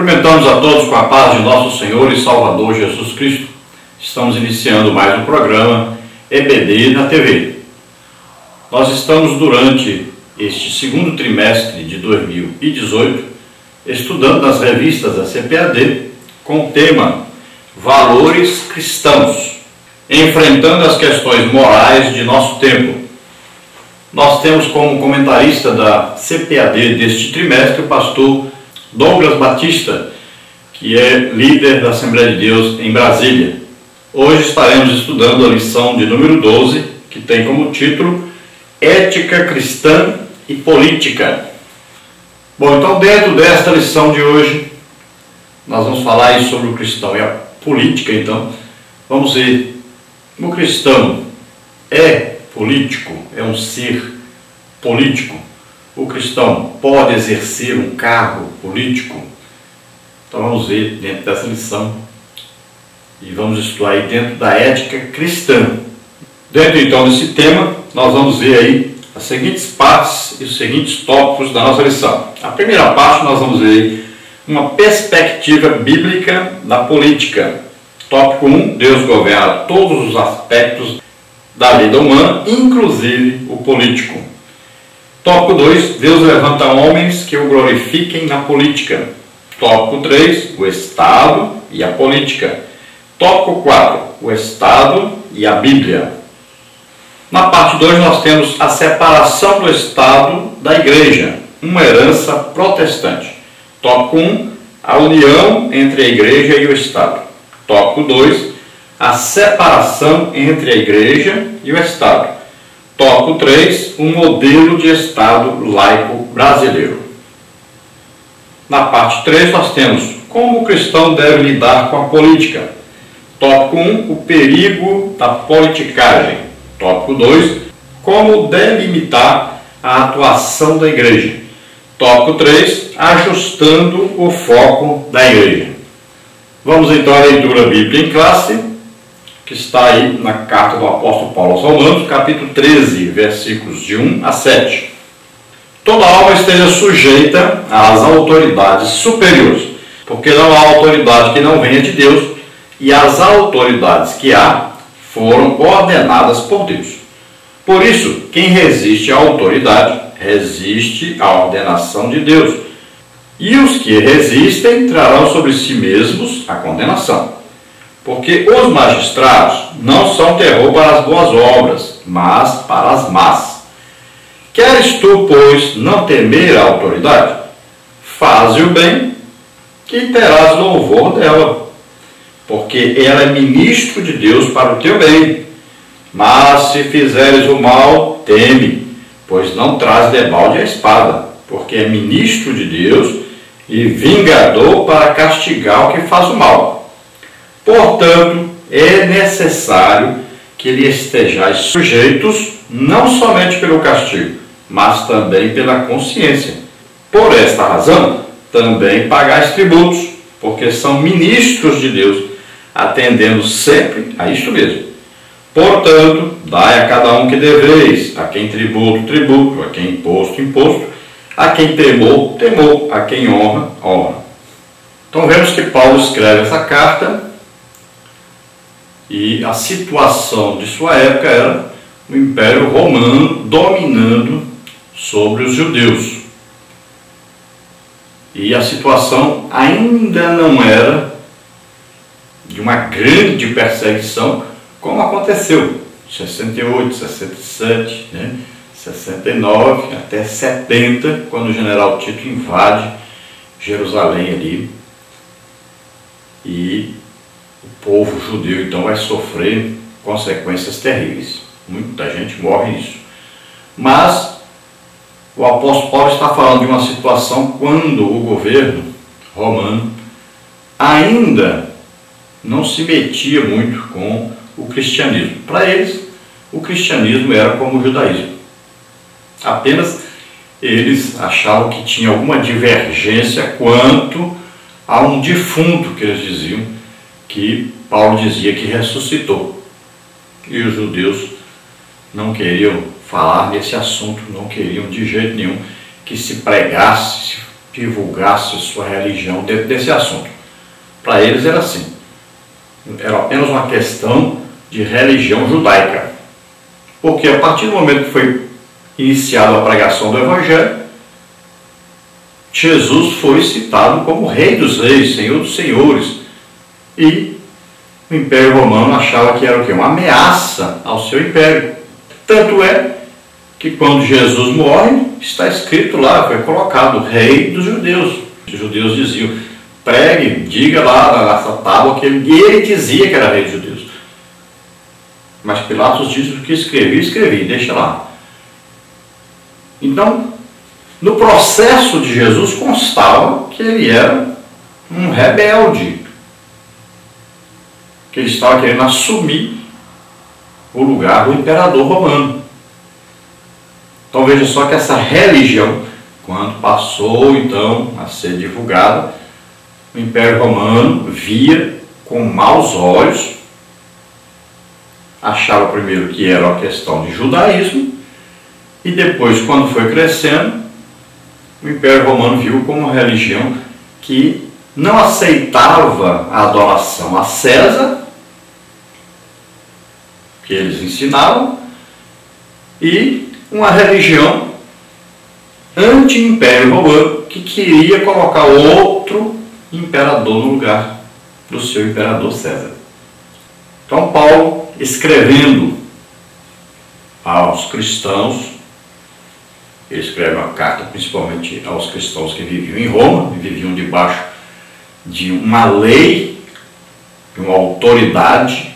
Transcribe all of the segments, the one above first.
Cumprimentamos a todos com a paz de nosso Senhor e Salvador Jesus Cristo. Estamos iniciando mais um programa EBD na TV. Nós estamos durante este segundo trimestre de 2018 estudando nas revistas da CPAD com o tema Valores Cristãos, enfrentando as questões morais de nosso tempo. Nós temos como comentarista da CPAD deste trimestre o pastor Douglas Batista, que é líder da Assembleia de Deus em Brasília. Hoje estaremos estudando a lição de número 12, que tem como título Ética Cristã e Política. Bom, então dentro desta lição de hoje, nós vamos falar aí sobre o cristão e a política. Então, vamos ver, o cristão é político, é um ser político. O cristão pode exercer um cargo político? Então vamos ver dentro dessa lição e vamos estudar aí dentro da ética cristã. Dentro então desse tema, nós vamos ver aí as seguintes partes e os seguintes tópicos da nossa lição. A primeira parte nós vamos ver aí uma perspectiva bíblica da política. Tópico 1, Deus governa todos os aspectos da vida humana, inclusive o político. Tópico 2, Deus levanta homens que o glorifiquem na política. Tópico 3, o Estado e a política. Tópico 4, o Estado e a Bíblia. Na parte 2 nós temos a separação do Estado da Igreja, uma herança protestante. Tópico 1, a união entre a Igreja e o Estado. Tópico 2, a separação entre a Igreja e o Estado. Tópico 3, um modelo de Estado laico brasileiro. Na parte 3 nós temos como o cristão deve lidar com a política. Tópico 1, o perigo da politicagem. Tópico 2, como delimitar a atuação da igreja. Tópico 3, ajustando o foco da igreja. Vamos então à leitura bíblica em classe, que está aí na carta do apóstolo Paulo aos Romanos, capítulo 13, versículos de 1 a 7. Toda alma esteja sujeita às autoridades superiores, porque não há autoridade que não venha de Deus, e as autoridades que há foram ordenadas por Deus. Por isso, quem resiste à autoridade, resiste à ordenação de Deus. E os que resistem trarão sobre si mesmos a condenação. Porque os magistrados não são terror para as boas obras, mas para as más. Queres tu, pois, não temer a autoridade? Faze o bem, que terás louvor dela, porque ela é ministro de Deus para o teu bem. Mas se fizeres o mal, teme, pois não traz debalde a espada, porque é ministro de Deus e vingador para castigar o que faz o mal. Portanto, é necessário que lhe estejais sujeitos, não somente pelo castigo, mas também pela consciência. Por esta razão, também pagais tributos, porque são ministros de Deus, atendendo sempre a isto mesmo. Portanto, dai a cada um que deveis, a quem tributo, tributo, a quem imposto, imposto, a quem temor, temor, a quem honra, honra. Então vemos que Paulo escreve essa carta, e a situação de sua época era o Império Romano dominando sobre os judeus. E a situação ainda não era de uma grande perseguição, como aconteceu em 68, 67, 69, até 70, quando o general Tito invade Jerusalém ali. E o povo judeu então vai sofrer consequências terríveis. Muita gente morre nisso. Mas o apóstolo Paulo está falando de uma situação quando o governo romano ainda não se metia muito com o cristianismo. Para eles, o cristianismo era como o judaísmo. Apenas eles achavam que tinha alguma divergência quanto a um defunto que eles diziam, que Paulo dizia que ressuscitou. E os judeus não queriam falar nesse assunto, não queriam de jeito nenhum que se pregasse, divulgasse sua religião dentro desse assunto. Para eles era assim, era apenas uma questão de religião judaica, porque a partir do momento que foi iniciada a pregação do Evangelho, Jesus foi citado como Rei dos Reis, Senhor dos Senhores, e o Império Romano achava que era o quê? Uma ameaça ao seu império. Tanto é que quando Jesus morre, está escrito lá, foi colocado Rei dos Judeus. Os judeus diziam, pregue, diga lá nessa tábua que ele dizia que era Rei dos Judeus. Mas Pilatos diz o que escrevi, deixa lá. Então, no processo de Jesus constava que ele era um rebelde, que ele estava querendo assumir o lugar do imperador romano. Então veja só que essa religião, quando passou então a ser divulgada, o Império Romano via com maus olhos, achava primeiro que era uma questão de judaísmo, e depois, quando foi crescendo, o Império Romano viu como uma religião que não aceitava a adoração a César, que eles ensinavam, e uma religião anti-império romano, que queria colocar outro imperador no lugar do seu imperador César. Então Paulo, escrevendo aos cristãos, ele escreve uma carta principalmente aos cristãos que viviam em Roma, viviam debaixo de uma lei, de uma autoridade,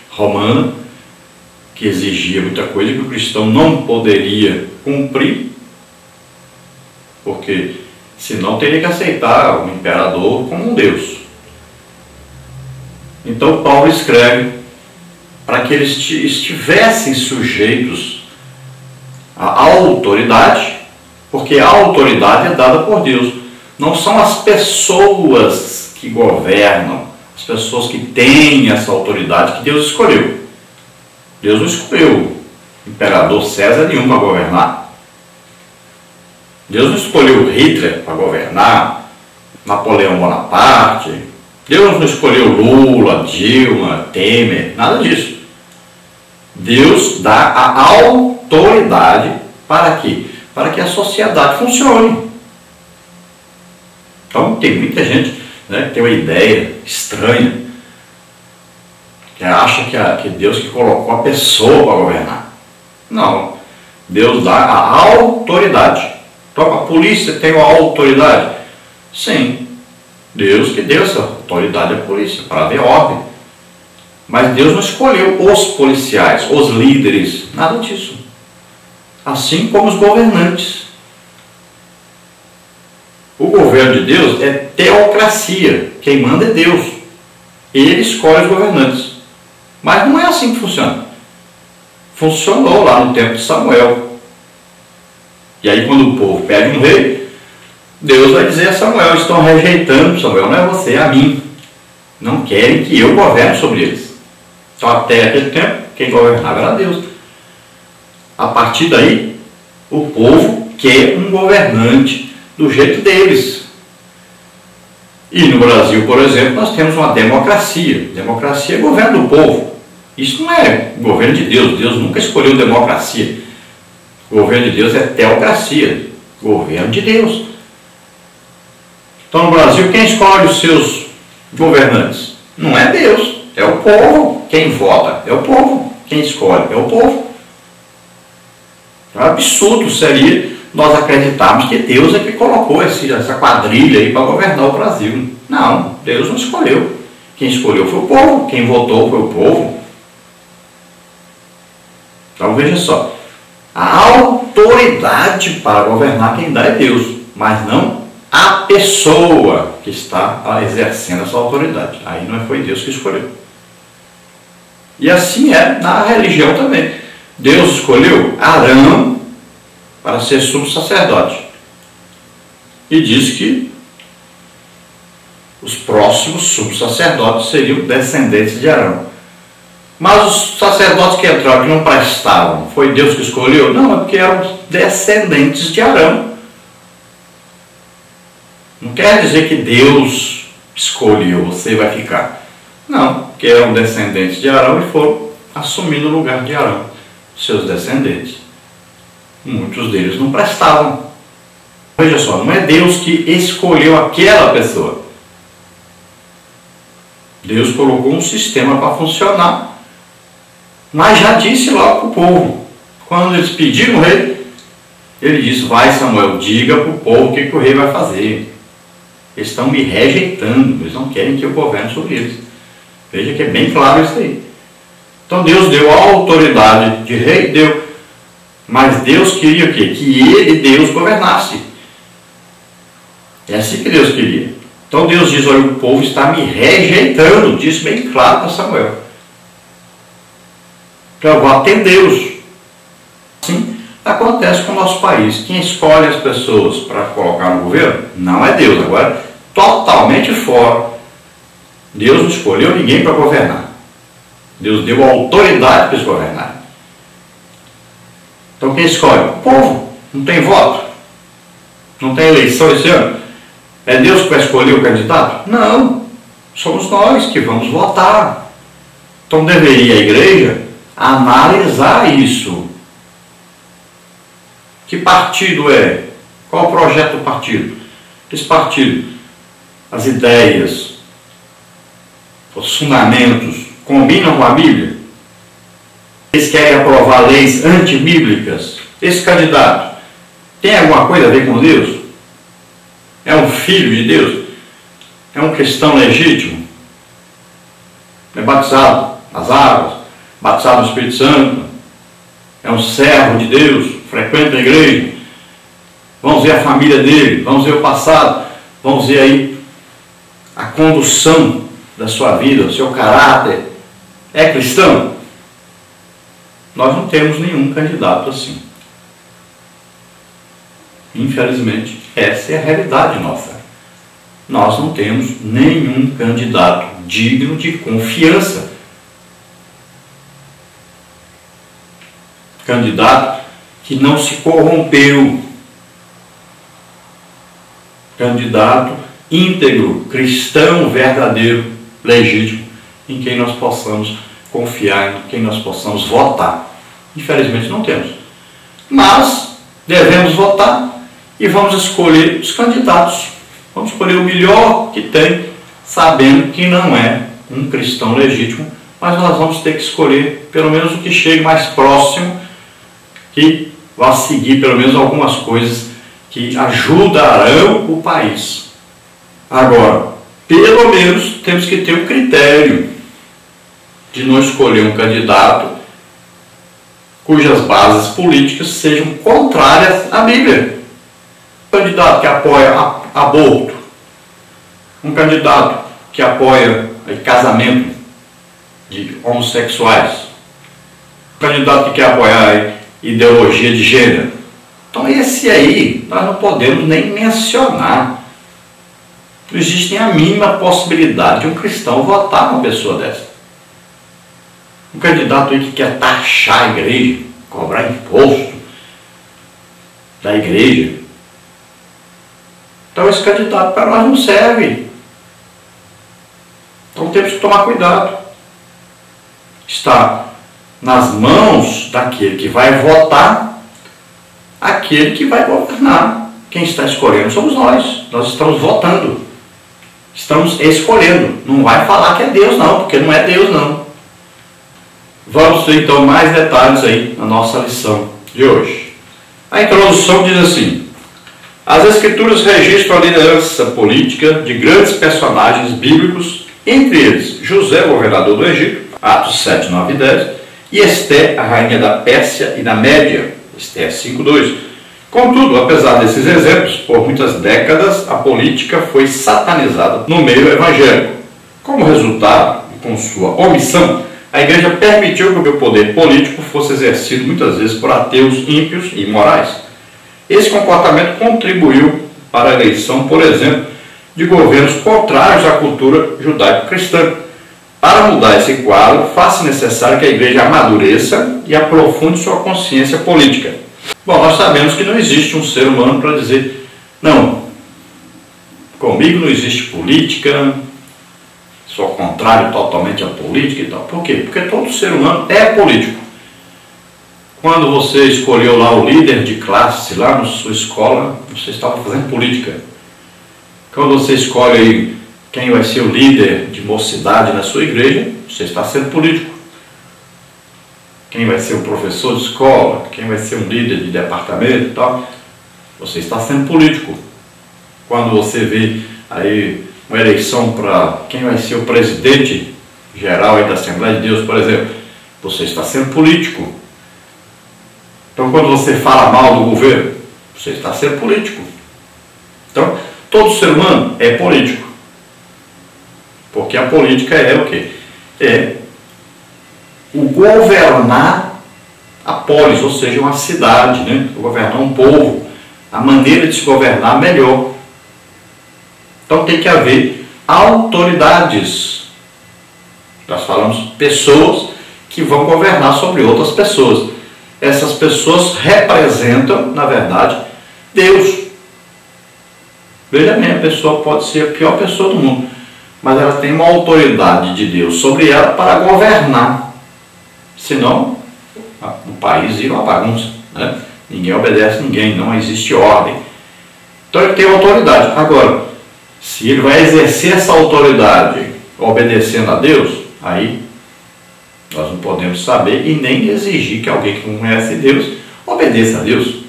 romana, que exigia muita coisa que o cristão não poderia cumprir, porque senão teria que aceitar o imperador como um Deus. Então Paulo escreve para que eles estivessem sujeitos à autoridade, porque a autoridade é dada por Deus. Não são as pessoas que governam, as pessoas que têm essa autoridade que Deus escolheu. Deus não escolheu o imperador César nenhum para governar. Deus não escolheu Hitler para governar, Napoleão Bonaparte. Deus não escolheu Lula, Dilma, Temer, nada disso. Deus dá a autoridade para quê? Para que a sociedade funcione. Então tem muita gente que tem uma ideia estranha, que acha que Deus que colocou a pessoa para governar. Não, Deus dá a autoridade. Então a polícia tem uma autoridade? Sim, Deus que deu essa autoridade à polícia, para haver ordem. Mas Deus não escolheu os policiais, os líderes, nada disso. Assim como os governantes. O governo de Deus é teocracia, quem manda é Deus. Ele escolhe os governantes. Mas não é assim que funciona. Funcionou lá no tempo de Samuel. E aí quando o povo pede um rei, Deus vai dizer a Samuel, estão rejeitando Samuel, não é você, é a mim. Não querem que eu governe sobre eles. Então até aquele tempo, quem governava era Deus. A partir daí, o povo quer um governante do jeito deles. E no Brasil, por exemplo, nós temos uma democracia. Democracia é governo do povo. Isso não é governo de Deus. Deus nunca escolheu democracia. O governo de Deus é teocracia. Governo de Deus. Então no Brasil, quem escolhe os seus governantes? Não é Deus, é o povo. Quem vota é o povo. Quem escolhe é o povo. Então, absurdo seria nós acreditarmos que Deus é que colocou essa quadrilha aí para governar o Brasil. Não, Deus não escolheu. Quem escolheu foi o povo, quem votou foi o povo. Então veja só, a autoridade para governar quem dá é Deus, mas não a pessoa que está exercendo essa autoridade. Aí não foi Deus que escolheu. E assim é na religião também. Deus escolheu Arão para ser sumo sacerdote. E diz que os próximos sumos sacerdotes seriam descendentes de Arão. Mas os sacerdotes que entraram, que não prestavam, foi Deus que escolheu? Não, é porque eram descendentes de Arão. Não quer dizer que Deus escolheu, você vai ficar. Não, porque eram descendentes de Arão e foram assumindo o lugar de Arão, seus descendentes. Muitos deles não prestavam. Veja só, não é Deus que escolheu aquela pessoa. Deus colocou um sistema para funcionar, mas já disse logo para o povo. Quando eles pediram o rei, ele disse: vai, Samuel, diga para o povo o que o rei vai fazer. Eles estão me rejeitando, eles não querem que eu governe sobre eles. Veja que é bem claro isso aí. Então Deus deu a autoridade de rei, deu. Mas Deus queria o quê? Que ele, Deus, governasse. É assim que Deus queria. Então Deus diz: olha, o povo está me rejeitando. Disse bem claro para Samuel. Então eu vou atendê-los. Assim acontece com o nosso país. Quem escolhe as pessoas para colocar no governo não é Deus. Agora, totalmente fora. Deus não escolheu ninguém para governar. Deus deu a autoridade para eles governarem. Então quem escolhe? O povo. Não tem voto. Não tem eleição esse ano. É Deus que vai escolher o candidato? Não. Somos nós que vamos votar. Então deveria a igreja analisar isso. Que partido é? Qual o projeto do partido? Esse partido, as ideias, os fundamentos combinam com a Bíblia? Eles querem aprovar leis antibíblicas? Esse candidato tem alguma coisa a ver com Deus? É um filho de Deus? É um cristão legítimo? É batizado nas águas? Batizado no Espírito Santo? É um servo de Deus? Frequenta a igreja? Vamos ver a família dele, vamos ver o passado, vamos ver aí a condução da sua vida, o seu caráter. É cristão? Nós não temos nenhum candidato assim. Infelizmente, essa é a realidade nossa. Nós não temos nenhum candidato digno de confiança. Candidato que não se corrompeu. Candidato íntegro, cristão, verdadeiro, legítimo, em quem nós possamos confiar, em quem nós possamos votar. Infelizmente não temos. Mas devemos votar e vamos escolher os candidatos. Vamos escolher o melhor que tem, sabendo que não é um cristão legítimo, mas nós vamos ter que escolher pelo menos o que chegue mais próximo, que vá seguir pelo menos algumas coisas que ajudarão o país. Agora, pelo menos temos que ter um critério de não escolher um candidato cujas bases políticas sejam contrárias à Bíblia. Um candidato que apoia aborto, um candidato que apoia casamento de homossexuais, um candidato que quer apoiar ideologia de gênero. Então esse aí nós não podemos nem mencionar. Não existe nem a mínima possibilidade de um cristão votar numa pessoa dessa. Um candidato aí que quer taxar a igreja, cobrar imposto da igreja. Então esse candidato para nós não serve. Então temos que tomar cuidado. Está nas mãos daquele que vai votar, aquele que vai governar. Quem está escolhendo somos nós. Nós estamos votando. Estamos escolhendo. Não vai falar que é Deus não, porque não é Deus não. Vamos ter então mais detalhes aí na nossa lição de hoje. A introdução diz assim: as Escrituras registram a liderança política de grandes personagens bíblicos, entre eles José, governador do Egito, Atos 7, 9 e 10, e Esté, a rainha da Pérsia e da Média, Esté 5, 2. Contudo, apesar desses exemplos, por muitas décadas a política foi satanizada no meio evangélico. Como resultado, e com sua omissão, a igreja permitiu que o poder político fosse exercido muitas vezes por ateus ímpios e imorais. Esse comportamento contribuiu para a eleição, por exemplo, de governos contrários à cultura judaico-cristã. Para mudar esse quadro, faz-se necessário que a igreja amadureça e aprofunde sua consciência política. Bom, nós sabemos que não existe um ser humano para dizer, não, comigo não existe política, sou contrário totalmente à política e tal. Por quê? Porque todo ser humano é político. Quando você escolheu lá o líder de classe, lá na sua escola, você estava fazendo política. Quando você escolhe aí quem vai ser o líder de mocidade na sua igreja, você está sendo político. Quem vai ser o professor de escola, quem vai ser um líder de departamento e tal, você está sendo político. Quando você vê aí uma eleição para quem vai ser o presidente geral aí da Assembleia de Deus, por exemplo, você está sendo político. Então, quando você fala mal do governo, você está sendo político. Então, todo ser humano é político. Porque a política é o quê? É o governar a polis, ou seja, uma cidade, né? Governar um povo, a maneira de se governar melhor. Então tem que haver autoridades. Nós falamos pessoas que vão governar sobre outras pessoas. Essas pessoas representam, na verdade, Deus. Veja bem, a pessoa pode ser a pior pessoa do mundo, mas ela tem uma autoridade de Deus sobre ela para governar. Senão, o país vira uma bagunça, né? Ninguém obedece a ninguém, não existe ordem. Então ele tem autoridade. Agora, se ele vai exercer essa autoridade obedecendo a Deus, aí nós não podemos saber e nem exigir que alguém que não conhece Deus obedeça a Deus.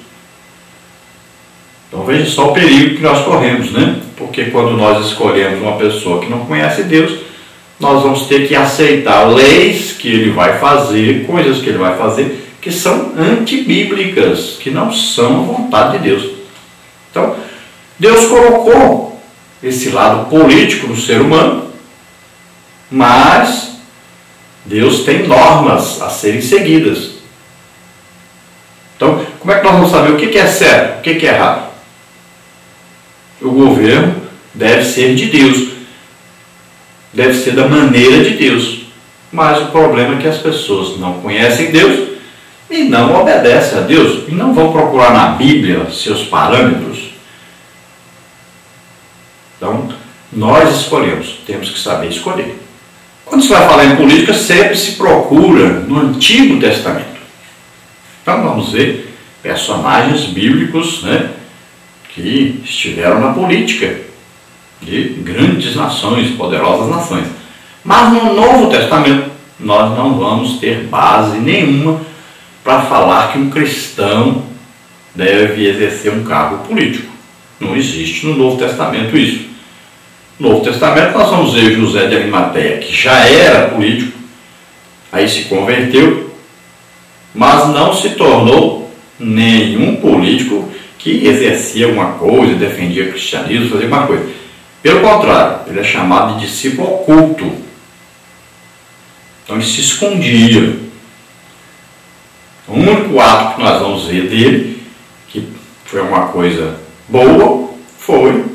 Então veja só o perigo que nós corremos, né? Porque quando nós escolhemos uma pessoa que não conhece Deus, nós vamos ter que aceitar leis que ele vai fazer, coisas que ele vai fazer, que são antibíblicas, que não são a vontade de Deus. Então, Deus colocou esse lado político no ser humano, mas Deus tem normas a serem seguidas. Então, como é que nós vamos saber o que é certo, o que é errado? O governo deve ser de Deus, deve ser da maneira de Deus. Mas o problema é que as pessoas não conhecem Deus e não obedecem a Deus e não vão procurar na Bíblia seus parâmetros. Então, nós escolhemos, temos que saber escolher. Quando se vai falar em política, sempre se procura no Antigo Testamento. Então vamos ver personagens bíblicos, né, que estiveram na política de grandes nações, poderosas nações. Mas no Novo Testamento nós não vamos ter base nenhuma para falar que um cristão deve exercer um cargo político. Não existe no Novo Testamento isso. No Novo Testamento nós vamos ver José de Arimateia, que já era político, aí se converteu, mas não se tornou nenhum político que exercia alguma coisa, defendia o cristianismo, fazia alguma coisa. Pelo contrário, ele é chamado de discípulo oculto. Então ele se escondia. O único ato que nós vamos ver dele, que foi uma coisa boa, foi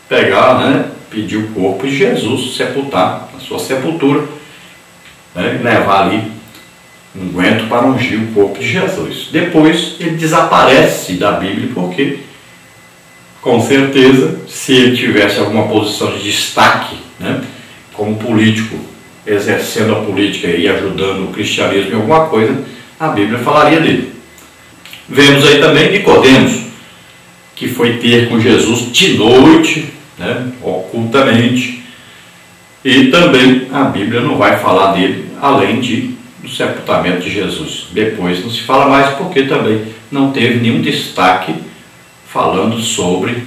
pegar, né, pedir o corpo de Jesus, sepultar na sua sepultura, né, e levar ali um unguento para ungir o corpo de Jesus. Depois ele desaparece da Bíblia, porque com certeza, se ele tivesse alguma posição de destaque, né, como político, exercendo a política e ajudando o cristianismo em alguma coisa, a Bíblia falaria dele. Vemos aí também Nicodemos, que foi ter com Jesus de noite, né, ocultamente, e também a Bíblia não vai falar dele além do sepultamento de Jesus. Depois não se fala mais, porque também não teve nenhum destaque falando sobre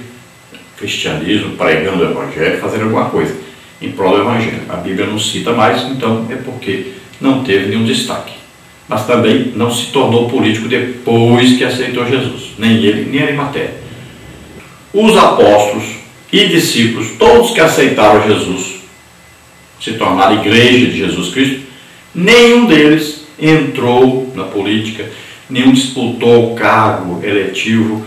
cristianismo, pregando o evangelho, fazendo alguma coisa em prol do evangelho. A Bíblia não cita mais, então é porque não teve nenhum destaque. Mas também não se tornou político depois que aceitou Jesus, nem ele, nem Arimateia. Os apóstolos e discípulos, todos que aceitaram Jesus, se tornaram igreja de Jesus Cristo, nenhum deles entrou na política, nenhum disputou o cargo eletivo.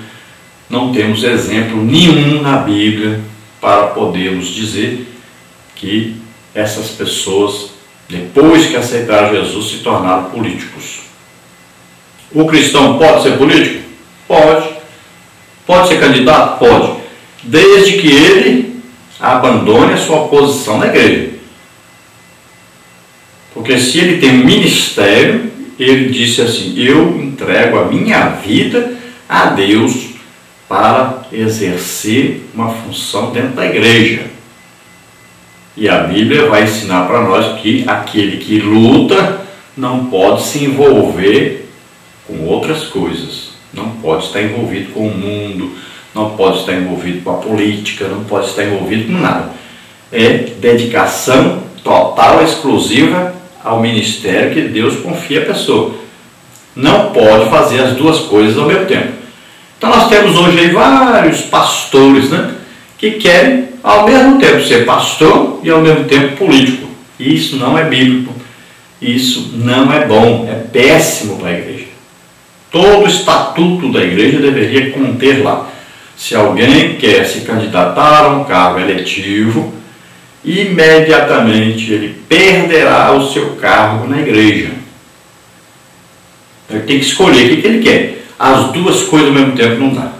Não temos exemplo nenhum na Bíblia para podermos dizer que essas pessoas, depois que aceitaram Jesus, se tornaram políticos. O cristão pode ser político? Pode. Pode ser candidato? Pode. Desde que ele abandone a sua posição na igreja. Porque se ele tem um ministério, ele disse assim: eu entrego a minha vida a Deus para exercer uma função dentro da igreja. E a Bíblia vai ensinar para nós que aquele que luta não pode se envolver com outras coisas, não pode estar envolvido com o mundo, não pode estar envolvido com a política, não pode estar envolvido com nada. É dedicação total, exclusiva ao ministério que Deus confia à pessoa. Não pode fazer as duas coisas ao mesmo tempo. Então nós temos hoje aí vários pastores, né, que querem ao mesmo tempo ser pastor e ao mesmo tempo político. Isso não é bíblico, isso não é bom, é péssimo para a igreja. Todo o estatuto da igreja deveria conter lá: se alguém quer se candidatar a um cargo eletivo, imediatamente ele perderá o seu cargo na igreja. Ele tem que escolher o que ele quer. As duas coisas ao mesmo tempo não dá.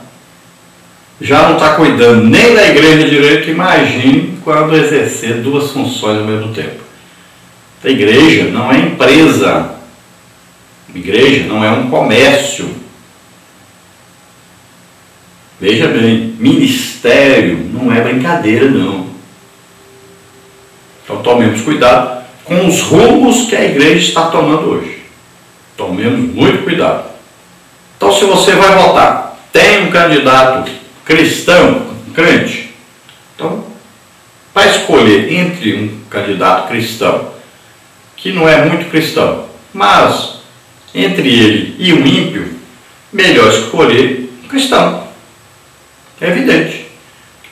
Já não está cuidando nem da igreja direito, imagine quando exercer duas funções ao mesmo tempo. A igreja não é empresa. A igreja não é um comércio. Veja bem, ministério não é brincadeira, não. Então tomemos cuidado com os rumos que a igreja está tomando hoje. Tomemos muito cuidado. Então, se você vai votar, tem um candidato cristão, um crente, então, para escolher entre um candidato cristão, que não é muito cristão, mas entre ele e um ímpio, melhor escolher um cristão. É evidente.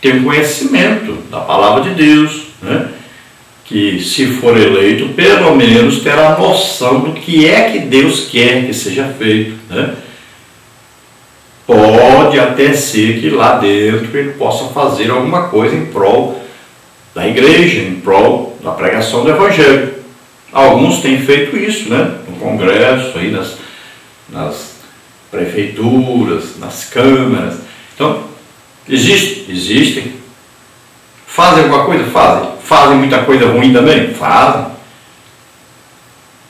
Tem um conhecimento da palavra de Deus, né? Que se for eleito, pelo menos terá noção do que é que Deus quer que seja feito, né? Pode até ser que lá dentro ele possa fazer alguma coisa em prol da igreja, em prol da pregação do Evangelho. Alguns têm feito isso, né? No Congresso, aí nas prefeituras, nas câmaras. Então, existem. Fazem alguma coisa? Fazem. Fazem muita coisa ruim também? Fazem.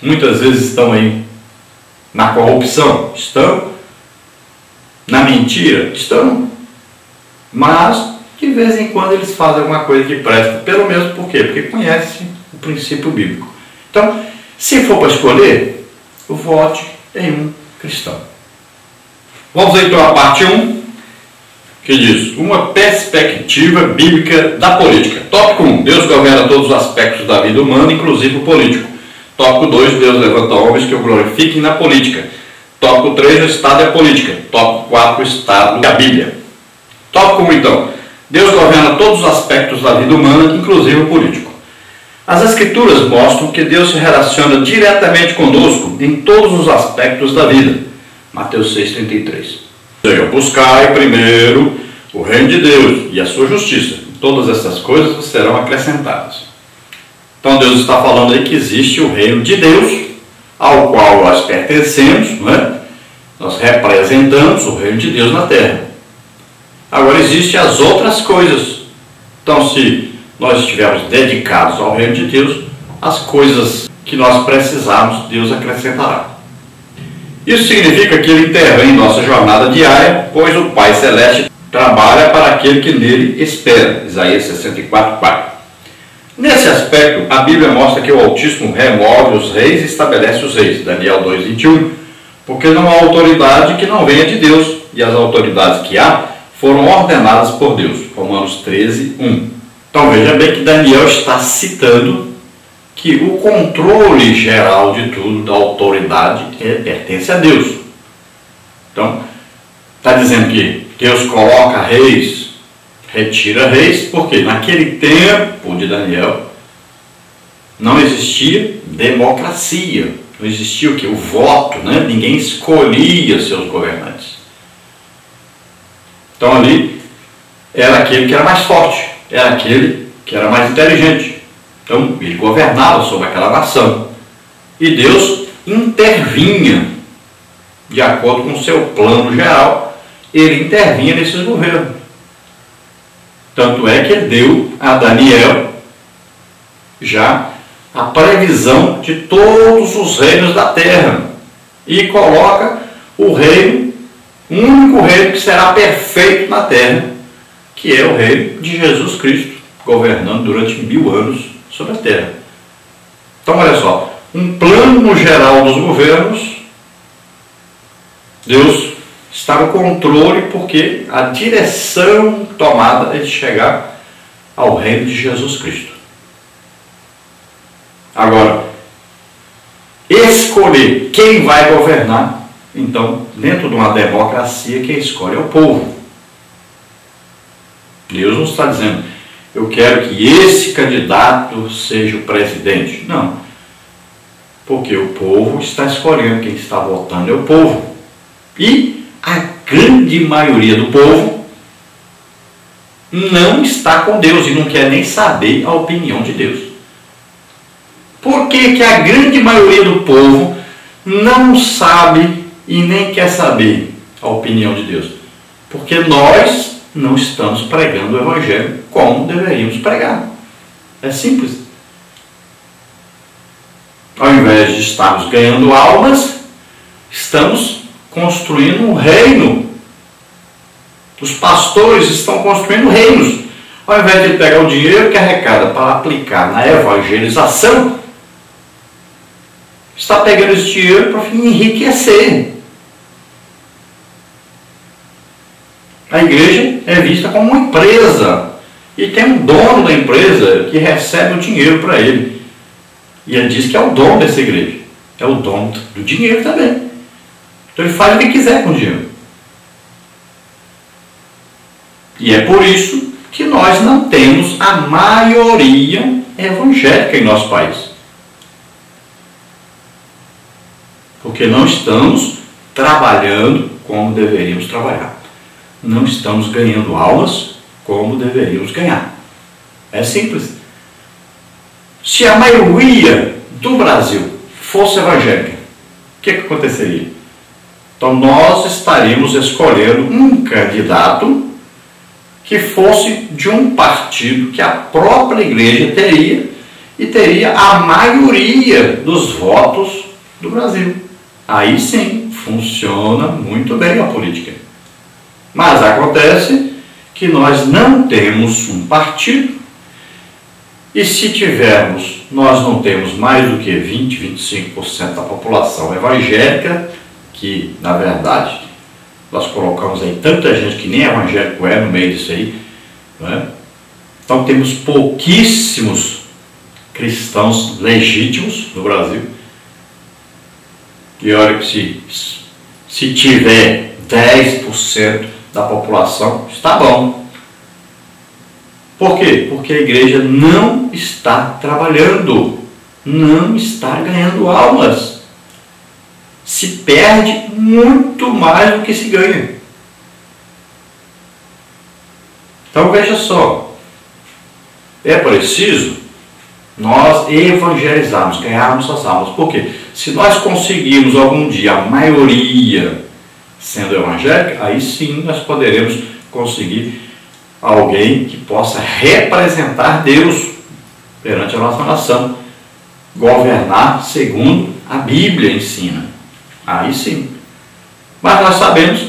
Muitas vezes estão aí na corrupção? Estão. Na mentira? Estão. Mas, de vez em quando, eles fazem alguma coisa que presta. Pelo menos por quê? Porque conhecem o princípio bíblico. Então, se for para escolher, vote em um cristão. Vamos então à parte 1, que diz: uma perspectiva bíblica da política. Tópico 1, Deus governa todos os aspectos da vida humana, inclusive o político. Tópico 2, Deus levanta homens que o glorifiquem na política. Tópico 3, o Estado e a política. Tópico 4, o Estado e a Bíblia. Tópico 1, então, Deus governa todos os aspectos da vida humana, inclusive o político. As Escrituras mostram que Deus se relaciona diretamente conosco em todos os aspectos da vida. Mateus 6,33. Buscai primeiro o reino de Deus e a sua justiça. Todas essas coisas serão acrescentadas. Então Deus está falando aí que existe o reino de Deus, ao qual nós pertencemos, não é? Nós representamos o reino de Deus na terra. Agora existem as outras coisas. Então, se nós estivermos dedicados ao reino de Deus, as coisas que nós precisarmos, Deus acrescentará. Isso significa que Ele intervém em nossa jornada diária, pois o Pai Celeste trabalha para aquele que nele espera. Isaías 64:4. Nesse aspecto, a Bíblia mostra que o Altíssimo remove os reis e estabelece os reis. Daniel 2:21. Porque não há autoridade que não venha de Deus, e as autoridades que há foram ordenadas por Deus. Romanos 13:1. Então veja bem que Daniel está citando que o controle geral de tudo, da autoridade, pertence a Deus. Então, está dizendo que Deus coloca reis, retira reis, porque naquele tempo de Daniel não existia democracia, não existia o quê? O voto, né? Ninguém escolhia seus governantes. Então ali era aquele que era mais forte, era aquele que era mais inteligente. Então ele governava sobre aquela nação. E Deus intervinha, de acordo com o seu plano geral, ele intervinha nesses governos. Tanto é que ele deu a Daniel já a previsão de todos os reinos da terra e coloca o reino, o único reino que será perfeito na terra, que é o reino de Jesus Cristo, governando durante 1000 anos sobre a terra. Então, olha só, um plano geral dos governos, Deus está no controle, porque a direção tomada é de chegar ao reino de Jesus Cristo. Agora, escolher quem vai governar, então, dentro de uma democracia, quem escolhe é o povo. Deus não está dizendo, eu quero que esse candidato seja o presidente. Não. Porque o povo está escolhendo, quem está votando é o povo. E a grande maioria do povo não está com Deus e não quer nem saber a opinião de Deus. Por que a grande maioria do povo não sabe e nem quer saber a opinião de Deus? Porque nós não estamos pregando o Evangelho como deveríamos pregar. É simples. Ao invés de estarmos ganhando almas, estamos construindo um reino. Os pastores estão construindo reinos. Ao invés de pegar o dinheiro que arrecada para aplicar na evangelização, está pegando esse dinheiro para enriquecer. A igreja é vista como uma empresa e tem um dono da empresa que recebe o dinheiro para ele. E ele diz que é o dono dessa igreja. É o dono do dinheiro também. Então ele faz o que quiser com o dinheiro. E é por isso que nós não temos a maioria evangélica em nosso país. Porque não estamos trabalhando como deveríamos trabalhar. Não estamos ganhando almas como deveríamos ganhar. É simples. Se a maioria do Brasil fosse evangélica, o que aconteceria? Então nós estaríamos escolhendo um candidato que fosse de um partido que a própria igreja teria e teria a maioria dos votos do Brasil. Aí sim, funciona muito bem a política. Mas acontece que nós não temos um partido e se tivermos, nós não temos mais do que 20, 25% da população evangélica, que na verdade nós colocamos aí tanta gente que nem evangélico é no meio disso aí, não é? Então temos pouquíssimos cristãos legítimos no Brasil. E olha que se tiver 10% da população, está bom. Por quê? Porque a igreja não está trabalhando, não está ganhando almas. Se perde muito mais do que se ganha. Então veja só, é preciso nós evangelizarmos, ganharmos as almas. Por quê? Se nós conseguirmos algum dia a maioria sendo evangélica, aí sim nós poderemos conseguir alguém que possa representar Deus perante a nossa nação, governar segundo a Bíblia ensina. Aí sim. Mas nós sabemos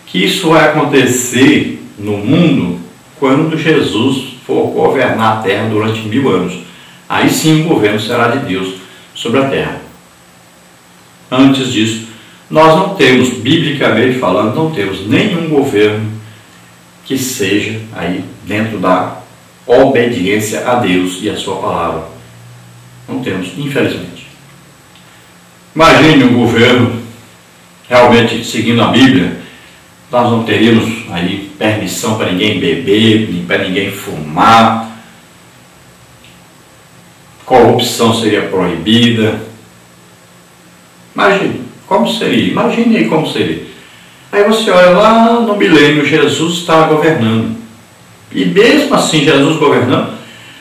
que isso vai acontecer no mundo quando Jesus for governar a terra durante 1000 anos. Aí sim o governo será de Deus sobre a terra. Antes disso, nós não temos, biblicamente falando, não temos nenhum governo que seja aí dentro da obediência a Deus e a sua palavra. Não temos, infelizmente. Imagine um governo realmente seguindo a Bíblia, nós não teríamos aí permissão para ninguém beber, nem para ninguém fumar, corrupção seria proibida. Imagine como seria, imagine aí como seria. Aí você olha lá no milênio, Jesus estava governando. E mesmo assim, Jesus governando,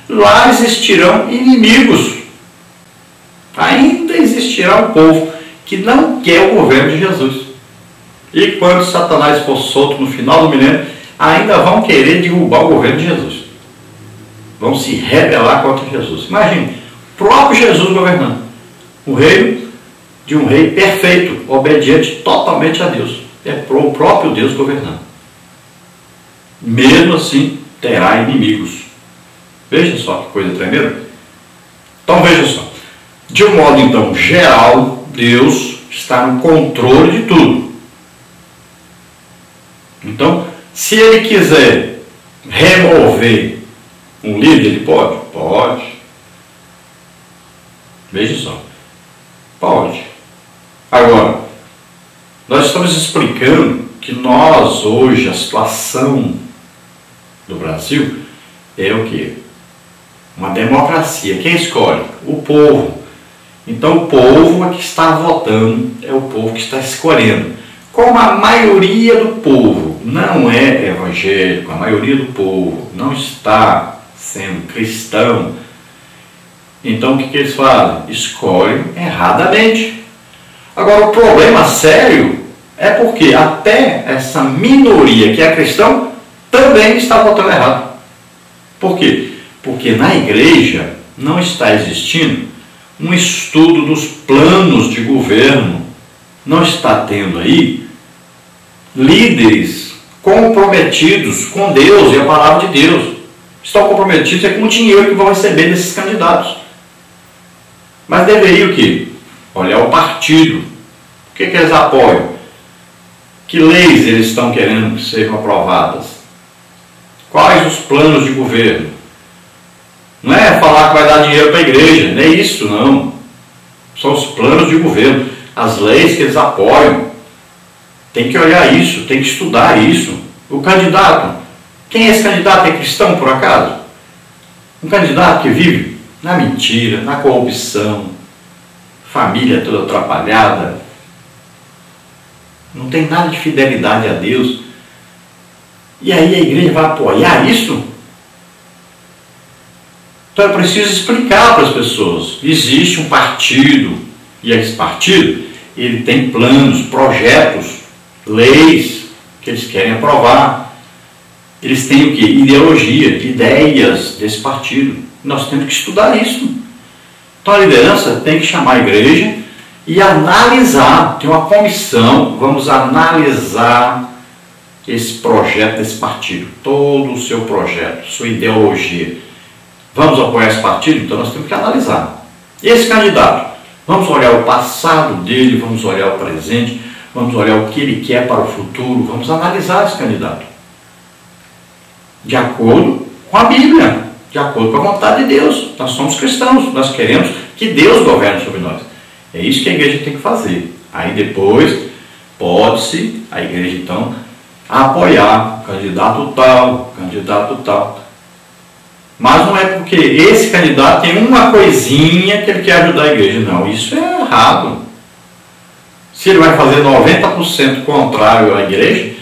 lá existirão inimigos. Ainda existirá um povo que não quer o governo de Jesus. E quando Satanás for solto no final do milênio, ainda vão querer derrubar o governo de Jesus. Vão se rebelar contra Jesus. Imagine, o próprio Jesus governando. O reino de um rei perfeito, obediente totalmente a Deus. É o próprio Deus governando. Mesmo assim, terá inimigos. Veja só que coisa tremenda. Então veja só. De um modo então geral, Deus está no controle de tudo. Então, se Ele quiser remover um líder, Ele pode? Pode. Veja só. Pode. Agora, nós estamos explicando que nós hoje, a situação do Brasil é o quê? Uma democracia. Quem escolhe? O povo. Então o povo é que está votando, é o povo que está escolhendo. Como a maioria do povo não é evangélico, a maioria do povo não está sendo cristão, então o que eles fazem? Escolhem erradamente. Agora o problema sério é porque até essa minoria que é cristão também está votando errado. Por quê? Porque na igreja não está existindo um estudo dos planos de governo, não está tendo aí líderes comprometidos com Deus e a palavra de Deus. Estão comprometidos com o dinheiro que vão receber desses candidatos. Mas deveria o quê? Olhar o partido. O que eles apoiam? Que leis eles estão querendo que sejam aprovadas? Quais os planos de governo? Não é falar que vai dar dinheiro para a igreja, não é isso não. São os planos de governo, as leis que eles apoiam. Tem que olhar isso, tem que estudar isso. O candidato, quem é esse candidato? É cristão por acaso? Um candidato que vive na mentira, na corrupção, família toda atrapalhada, não tem nada de fidelidade a Deus. E aí a igreja vai apoiar isso? Então é preciso explicar para as pessoas. Existe um partido, e esse partido, ele tem planos, projetos, leis que eles querem aprovar. Eles têm o quê? Ideologia, ideias desse partido. Nós temos que estudar isso. Então a liderança tem que chamar a igreja e analisar. Tem uma comissão, vamos analisar esse projeto desse partido, todo o seu projeto, sua ideologia. Vamos apoiar esse partido? Então nós temos que analisar. Esse candidato, vamos olhar o passado dele, vamos olhar o presente, vamos olhar o que ele quer para o futuro, vamos analisar esse candidato. De acordo com a Bíblia, de acordo com a vontade de Deus. Nós somos cristãos, nós queremos que Deus governe sobre nós. É isso que a igreja tem que fazer. Aí depois, pode-se a igreja então apoiar candidato tal. Mas não é porque esse candidato tem uma coisinha que ele quer ajudar a igreja. Não, isso é errado. Se ele vai fazer 90% contrário à igreja,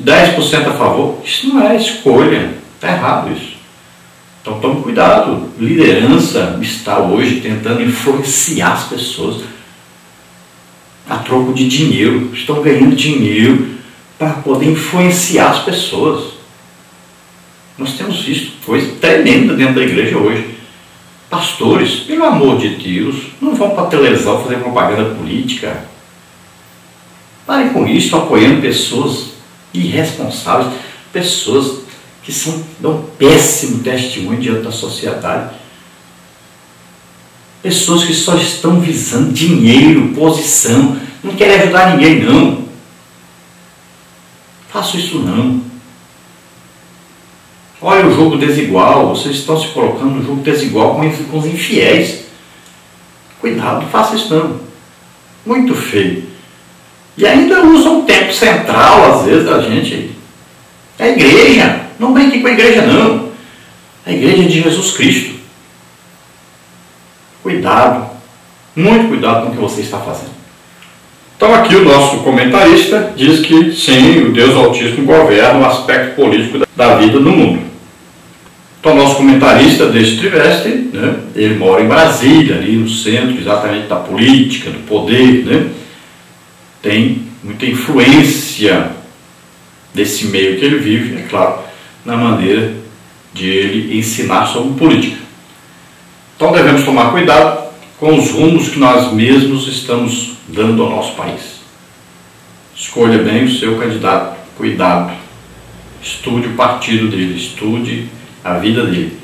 10% a favor, isso não é escolha. Está errado isso. Então tome cuidado. Liderança está hoje tentando influenciar as pessoas a troco de dinheiro. Estão ganhando dinheiro para poder influenciar as pessoas. Nós temos visto coisa tremenda dentro da igreja hoje. Pastores, pelo amor de Deus, não vão para a televisão fazer propaganda política. Parem com isso, apoiando pessoas irresponsáveis, pessoas que dão um péssimo testemunho diante da sociedade. Pessoas que só estão visando dinheiro, posição, não querem ajudar ninguém não. Faço isso não. Olha o jogo desigual, vocês estão se colocando no jogo desigual com os infiéis. Cuidado, não faça isso não. Muito feio. E ainda usam o tempo central, às vezes, da gente. É a igreja. Não brinque com a igreja, não. A igreja é de Jesus Cristo. Cuidado. Muito cuidado com o que você está fazendo. Então aqui o nosso comentarista diz que sim, o Deus Altíssimo governa o aspecto político da vida no mundo. Então, nosso comentarista deste trimestre, né, ele mora em Brasília, ali no centro exatamente da política, do poder, né, tem muita influência desse meio que ele vive, é claro, na maneira de ele ensinar sobre política. Então devemos tomar cuidado com os rumos que nós mesmos estamos dando ao nosso país. Escolha bem o seu candidato, cuidado, estude o partido dele, estude a vida dele,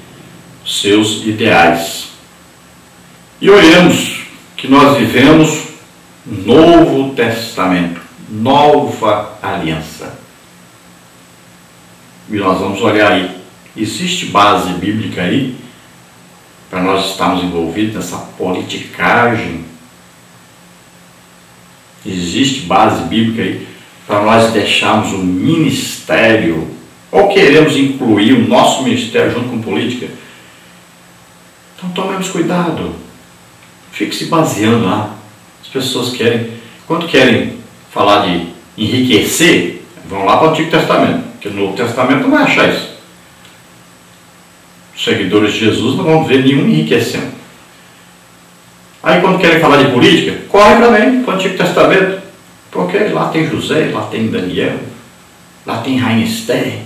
os seus ideais. E olhemos que nós vivemos um Novo Testamento, nova aliança. E nós vamos olhar aí, existe base bíblica aí para nós estarmos envolvidos nessa politicagem? Existe base bíblica aí para nós deixarmos o ministério, ou queremos incluir o nosso ministério junto com política? Então tomemos cuidado, fique se baseando lá. As pessoas querem, quando querem falar de enriquecer, vão lá para o Antigo Testamento, porque no Novo Testamento não vai achar isso. Os seguidores de Jesus não vão ver nenhum enriquecendo. Aí quando querem falar de política, corre também para o Antigo Testamento, porque lá tem José, lá tem Daniel, lá tem Rainha Esther.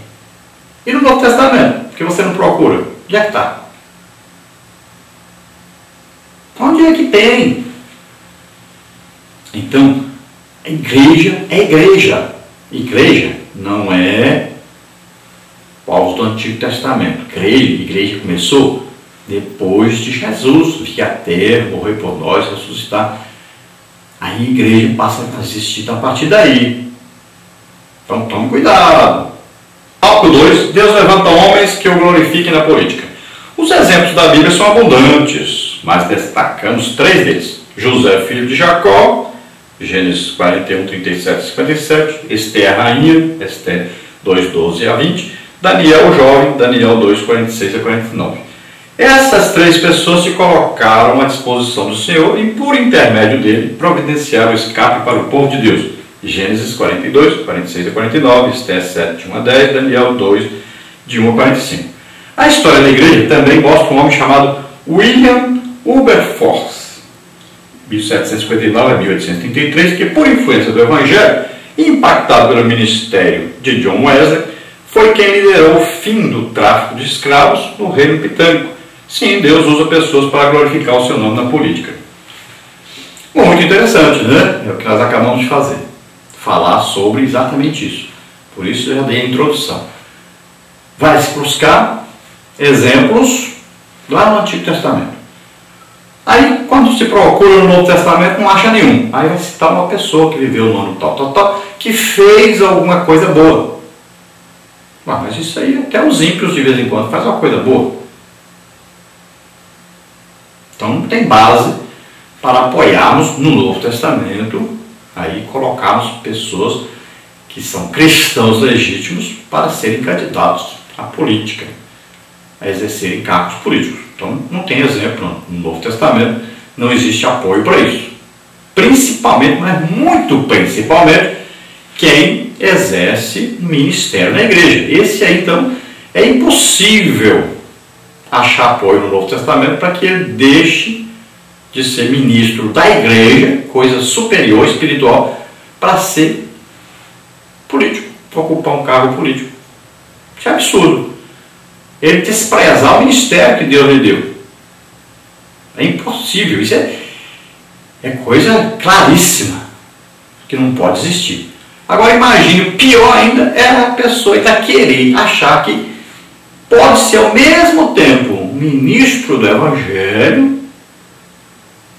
E no Novo Testamento, porque você não procura, onde é que está? Onde é que tem? Então, a igreja é igreja. Igreja não é povos do Antigo Testamento. Igreja começou depois de Jesus vir à terra, morrer por nós, ressuscitar. Aí a igreja passa a existir a partir daí. Então tome cuidado. Tópico 2. Deus levanta homens que o glorifiquem na política. Os exemplos da Bíblia são abundantes, mas destacamos 3 deles. José, filho de Jacó, Gênesis 41, 37 e 57. Esther, a rainha, Esther 2, 12 a 20. Daniel, o jovem, Daniel 2, 46 a 49. Essas 3 pessoas se colocaram à disposição do Senhor e, por intermédio dele, providenciaram o escape para o povo de Deus. Gênesis 42, 46 a 49, Esther 7, 1 a 10, Daniel 2, de 1 a 45. A história da igreja também mostra um homem chamado William Wilberforce, 1759 a 1833, que, por influência do Evangelho e impactado pelo ministério de John Wesley, foi quem liderou o fim do tráfico de escravos no reino britânico. Sim, Deus usa pessoas para glorificar o seu nome na política. Muito interessante, né? É o que nós acabamos de fazer. Falar sobre exatamente isso. Por isso eu já dei a introdução. Vai se buscar exemplos lá no Antigo Testamento. Aí, quando se procura no Novo Testamento, não acha nenhum. Aí vai citar uma pessoa que viveu no ano tal, que fez alguma coisa boa. Mas isso aí até os ímpios de vez em quando faz uma coisa boa. Então não tem base para apoiarmos no Novo Testamento, aí colocarmos pessoas que são cristãos legítimos para serem candidatos à política, a exercerem cargos políticos. Então não tem exemplo no Novo Testamento, não existe apoio para isso. Principalmente, mas muito principalmente, quem exerce ministério na igreja. Esse aí, então, é impossível achar apoio no Novo Testamento para que ele deixe de ser ministro da igreja, coisa superior, espiritual, para ser político, para ocupar um cargo político. Isso é absurdo. Ele desprezar o ministério que Deus lhe deu. É impossível. Isso é coisa claríssima, que não pode existir. Agora imagine, pior ainda é a pessoa ainda querer achar que pode ser ao mesmo tempo ministro do Evangelho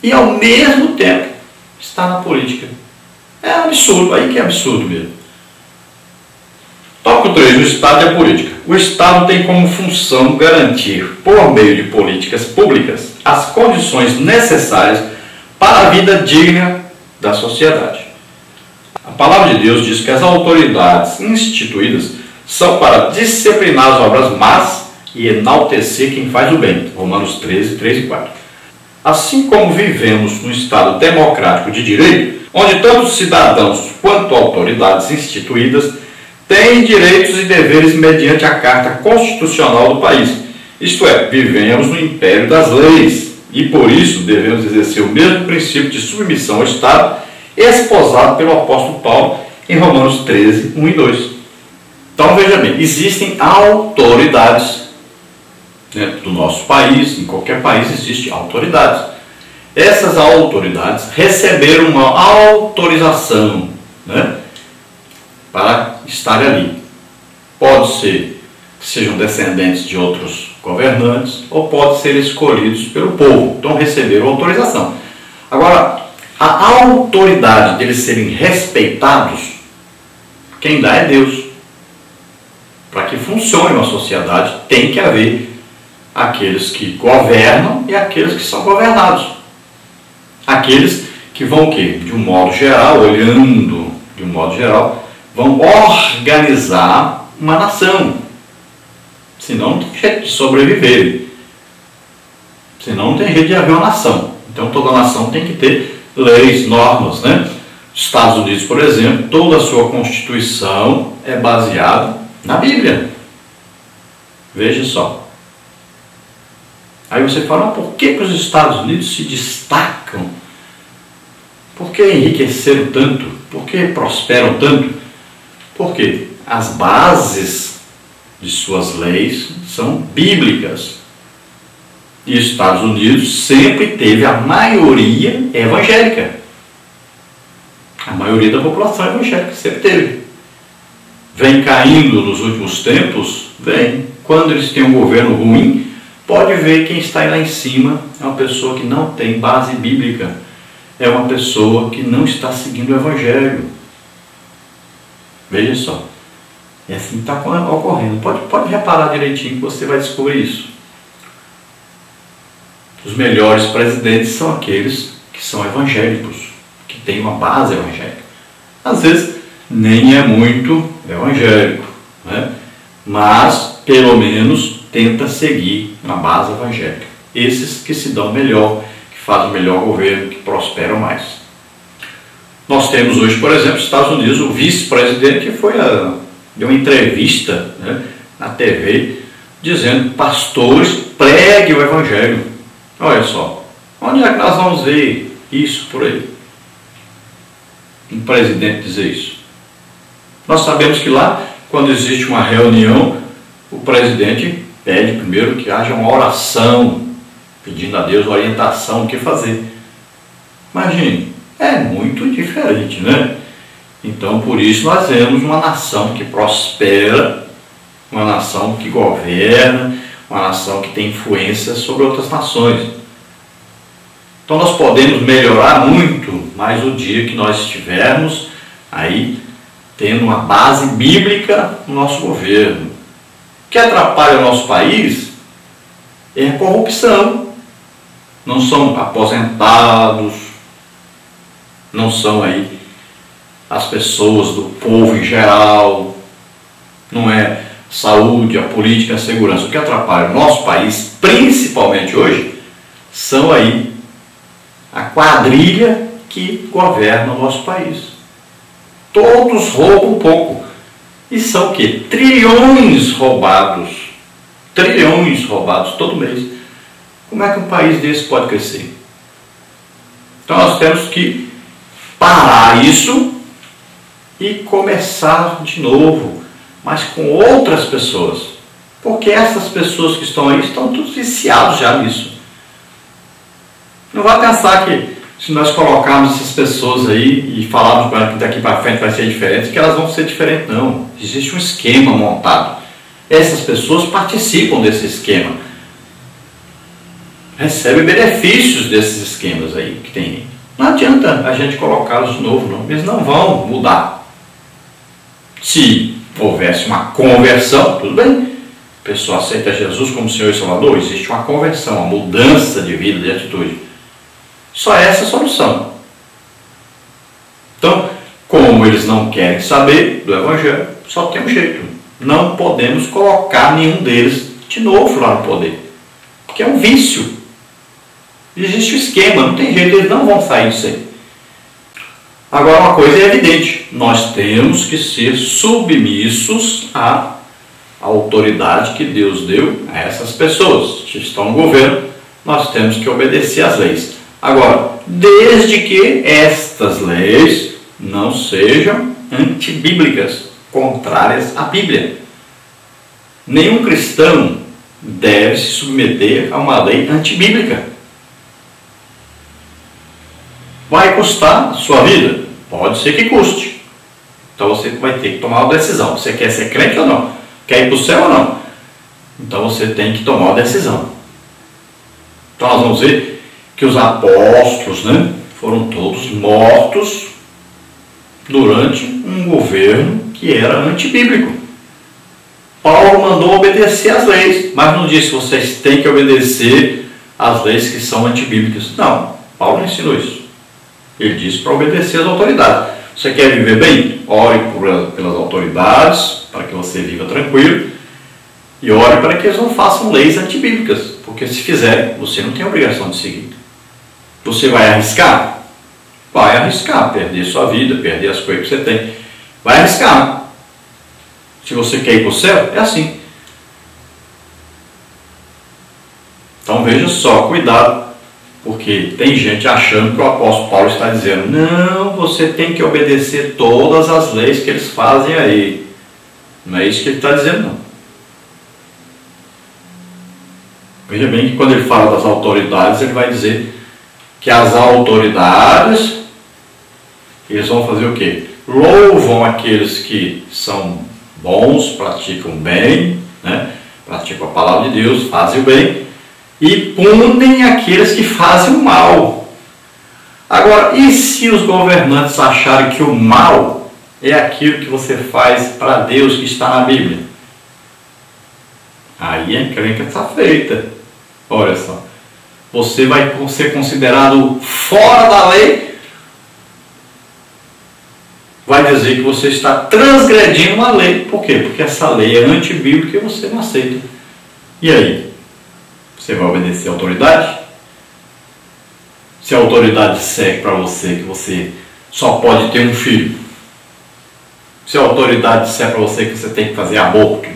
e ao mesmo tempo estar na política. É absurdo, aí que é absurdo mesmo. Tópico 3, o Estado e a política. O Estado tem como função garantir, por meio de políticas públicas, as condições necessárias para a vida digna da sociedade. A palavra de Deus diz que as autoridades instituídas são para disciplinar as obras más e enaltecer quem faz o bem. Romanos 13, 3 e 4. Assim como vivemos num Estado democrático de direito, onde tanto cidadãos quanto autoridades instituídas têm direitos e deveres mediante a Carta Constitucional do país. Isto é, vivemos no império das leis e por isso devemos exercer o mesmo princípio de submissão ao Estado esposado pelo apóstolo Paulo em Romanos 13, 1 e 2. Então veja bem, existem autoridades dentro do nosso país, em qualquer país existem autoridades. Essas autoridades receberam uma autorização, né, para estar ali. Pode ser que sejam descendentes de outros governantes ou pode ser escolhidos pelo povo. Então receberam autorização. Agora, a autoridade deles serem respeitados, quem dá é Deus. Para que funcione uma sociedade, tem que haver aqueles que governam e aqueles que são governados. Aqueles que vão o quê? De um modo geral, olhando de um modo geral, vão organizar uma nação. Senão não tem jeito de sobreviver. Senão não tem jeito de haver uma nação. Então toda nação tem que ter leis, normas, né? Estados Unidos, por exemplo, toda a sua Constituição é baseada na Bíblia. Veja só. Aí você fala, por que os Estados Unidos se destacam? Por que enriqueceram tanto? Por que prosperam tanto? Porque as bases de suas leis são bíblicas. E os Estados Unidos sempre teve a maioria evangélica. A maioria da população evangélica sempre teve. Vem caindo nos últimos tempos, vem. Quando eles têm um governo ruim, pode ver quem está aí lá em cima é uma pessoa que não tem base bíblica. É uma pessoa que não está seguindo o evangelho. Veja só. E assim está ocorrendo. Pode reparar direitinho que você vai descobrir isso. Os melhores presidentes são aqueles que são evangélicos, que têm uma base evangélica. Às vezes nem é muito evangélico, né? Mas pelo menos tenta seguir uma base evangélica. Esses que se dão melhor, que fazem o melhor governo, que prosperam mais. Nós temos hoje, por exemplo, nos Estados Unidos, o vice-presidente que deu uma entrevista, né, na TV, dizendo: pastores, pregue o evangelho. Olha só, onde é que nós vamos ver isso por aí? Um presidente dizer isso. Nós sabemos que lá, quando existe uma reunião, o presidente pede primeiro que haja uma oração, pedindo a Deus orientação, o que fazer. Imagine, é muito diferente, né? Então, por isso nós vemos uma nação que prospera, uma nação que governa, uma nação que tem influência sobre outras nações. Então nós podemos melhorar muito mais o dia que nós estivermos aí tendo uma base bíblica no nosso governo. O que atrapalha o nosso país é a corrupção. Não são aposentados, não são aí as pessoas do povo em geral, não é saúde, a política, a segurança. O que atrapalha o nosso país, principalmente hoje, são aí a quadrilha que governa o nosso país. Todos roubam um pouco. E são o quê? Trilhões roubados. Trilhões roubados todo mês. Como é que um país desse pode crescer? Então nós temos que parar isso e começar de novo, mas com outras pessoas. Porque essas pessoas que estão aí estão todos viciados já nisso. Não vai pensar que se nós colocarmos essas pessoas aí e falarmos para elas que daqui para frente vai ser diferente, que elas vão ser diferentes, não. Existe um esquema montado. Essas pessoas participam desse esquema. Recebem benefícios desses esquemas aí que tem. Não adianta a gente colocá-los de novo, não. Eles não vão mudar. Se houvesse uma conversão, tudo bem. A pessoa aceita Jesus como Senhor e Salvador, existe uma conversão, uma mudança de vida, de atitude. Só essa a solução. Então, como eles não querem saber do Evangelho, só tem um jeito. Não podemos colocar nenhum deles de novo lá no poder. Porque é um vício. Existe o esquema, não tem jeito, eles não vão sair disso aí. Agora, uma coisa é evidente, nós temos que ser submissos à autoridade que Deus deu a essas pessoas que estão no governo. Nós temos que obedecer às leis. Agora, desde que estas leis não sejam antibíblicas, contrárias à Bíblia. Nenhum cristão deve se submeter a uma lei antibíblica. Vai custar a sua vida? Pode ser que custe. Então você vai ter que tomar uma decisão. Você quer ser crente ou não? Quer ir para o céu ou não? Então você tem que tomar uma decisão. Então nós vamos ver que os apóstolos, foram todos mortos durante um governo que era antibíblico. Paulo mandou obedecer às leis, mas não disse que vocês têm que obedecer às leis que são antibíblicas. Não, Paulo não ensinou isso. Ele disse para obedecer às autoridades. Você quer viver bem? Ore pelas autoridades, para que você viva tranquilo, e ore para que eles não façam leis antibíblicas, porque se fizerem, você não tem a obrigação de seguir. Você vai arriscar? Vai arriscar, perder sua vida, perder as coisas que você tem. Vai arriscar. Se você quer ir para o céu, é assim. Então veja só, cuidado, porque tem gente achando que o apóstolo Paulo está dizendo: não, você tem que obedecer todas as leis que eles fazem aí. Não é isso que ele está dizendo, não. Veja bem que quando ele fala das autoridades, ele vai dizer que as autoridades, eles vão fazer o quê? Louvam aqueles que são bons, praticam bem, praticam a palavra de Deus, fazem o bem, e punem aqueles que fazem o mal. Agora, e se os governantes acharem que o mal é aquilo que você faz para Deus que está na Bíblia? Aí a encrenca está feita. Olha só, você vai ser considerado fora da lei, vai dizer que você está transgredindo uma lei. Por quê? Porque essa lei é antibíblica e você não aceita. E aí? Você vai obedecer à autoridade? Se a autoridade disser para você que você só pode ter um filho, se a autoridade disser para você que você tem que fazer aborto,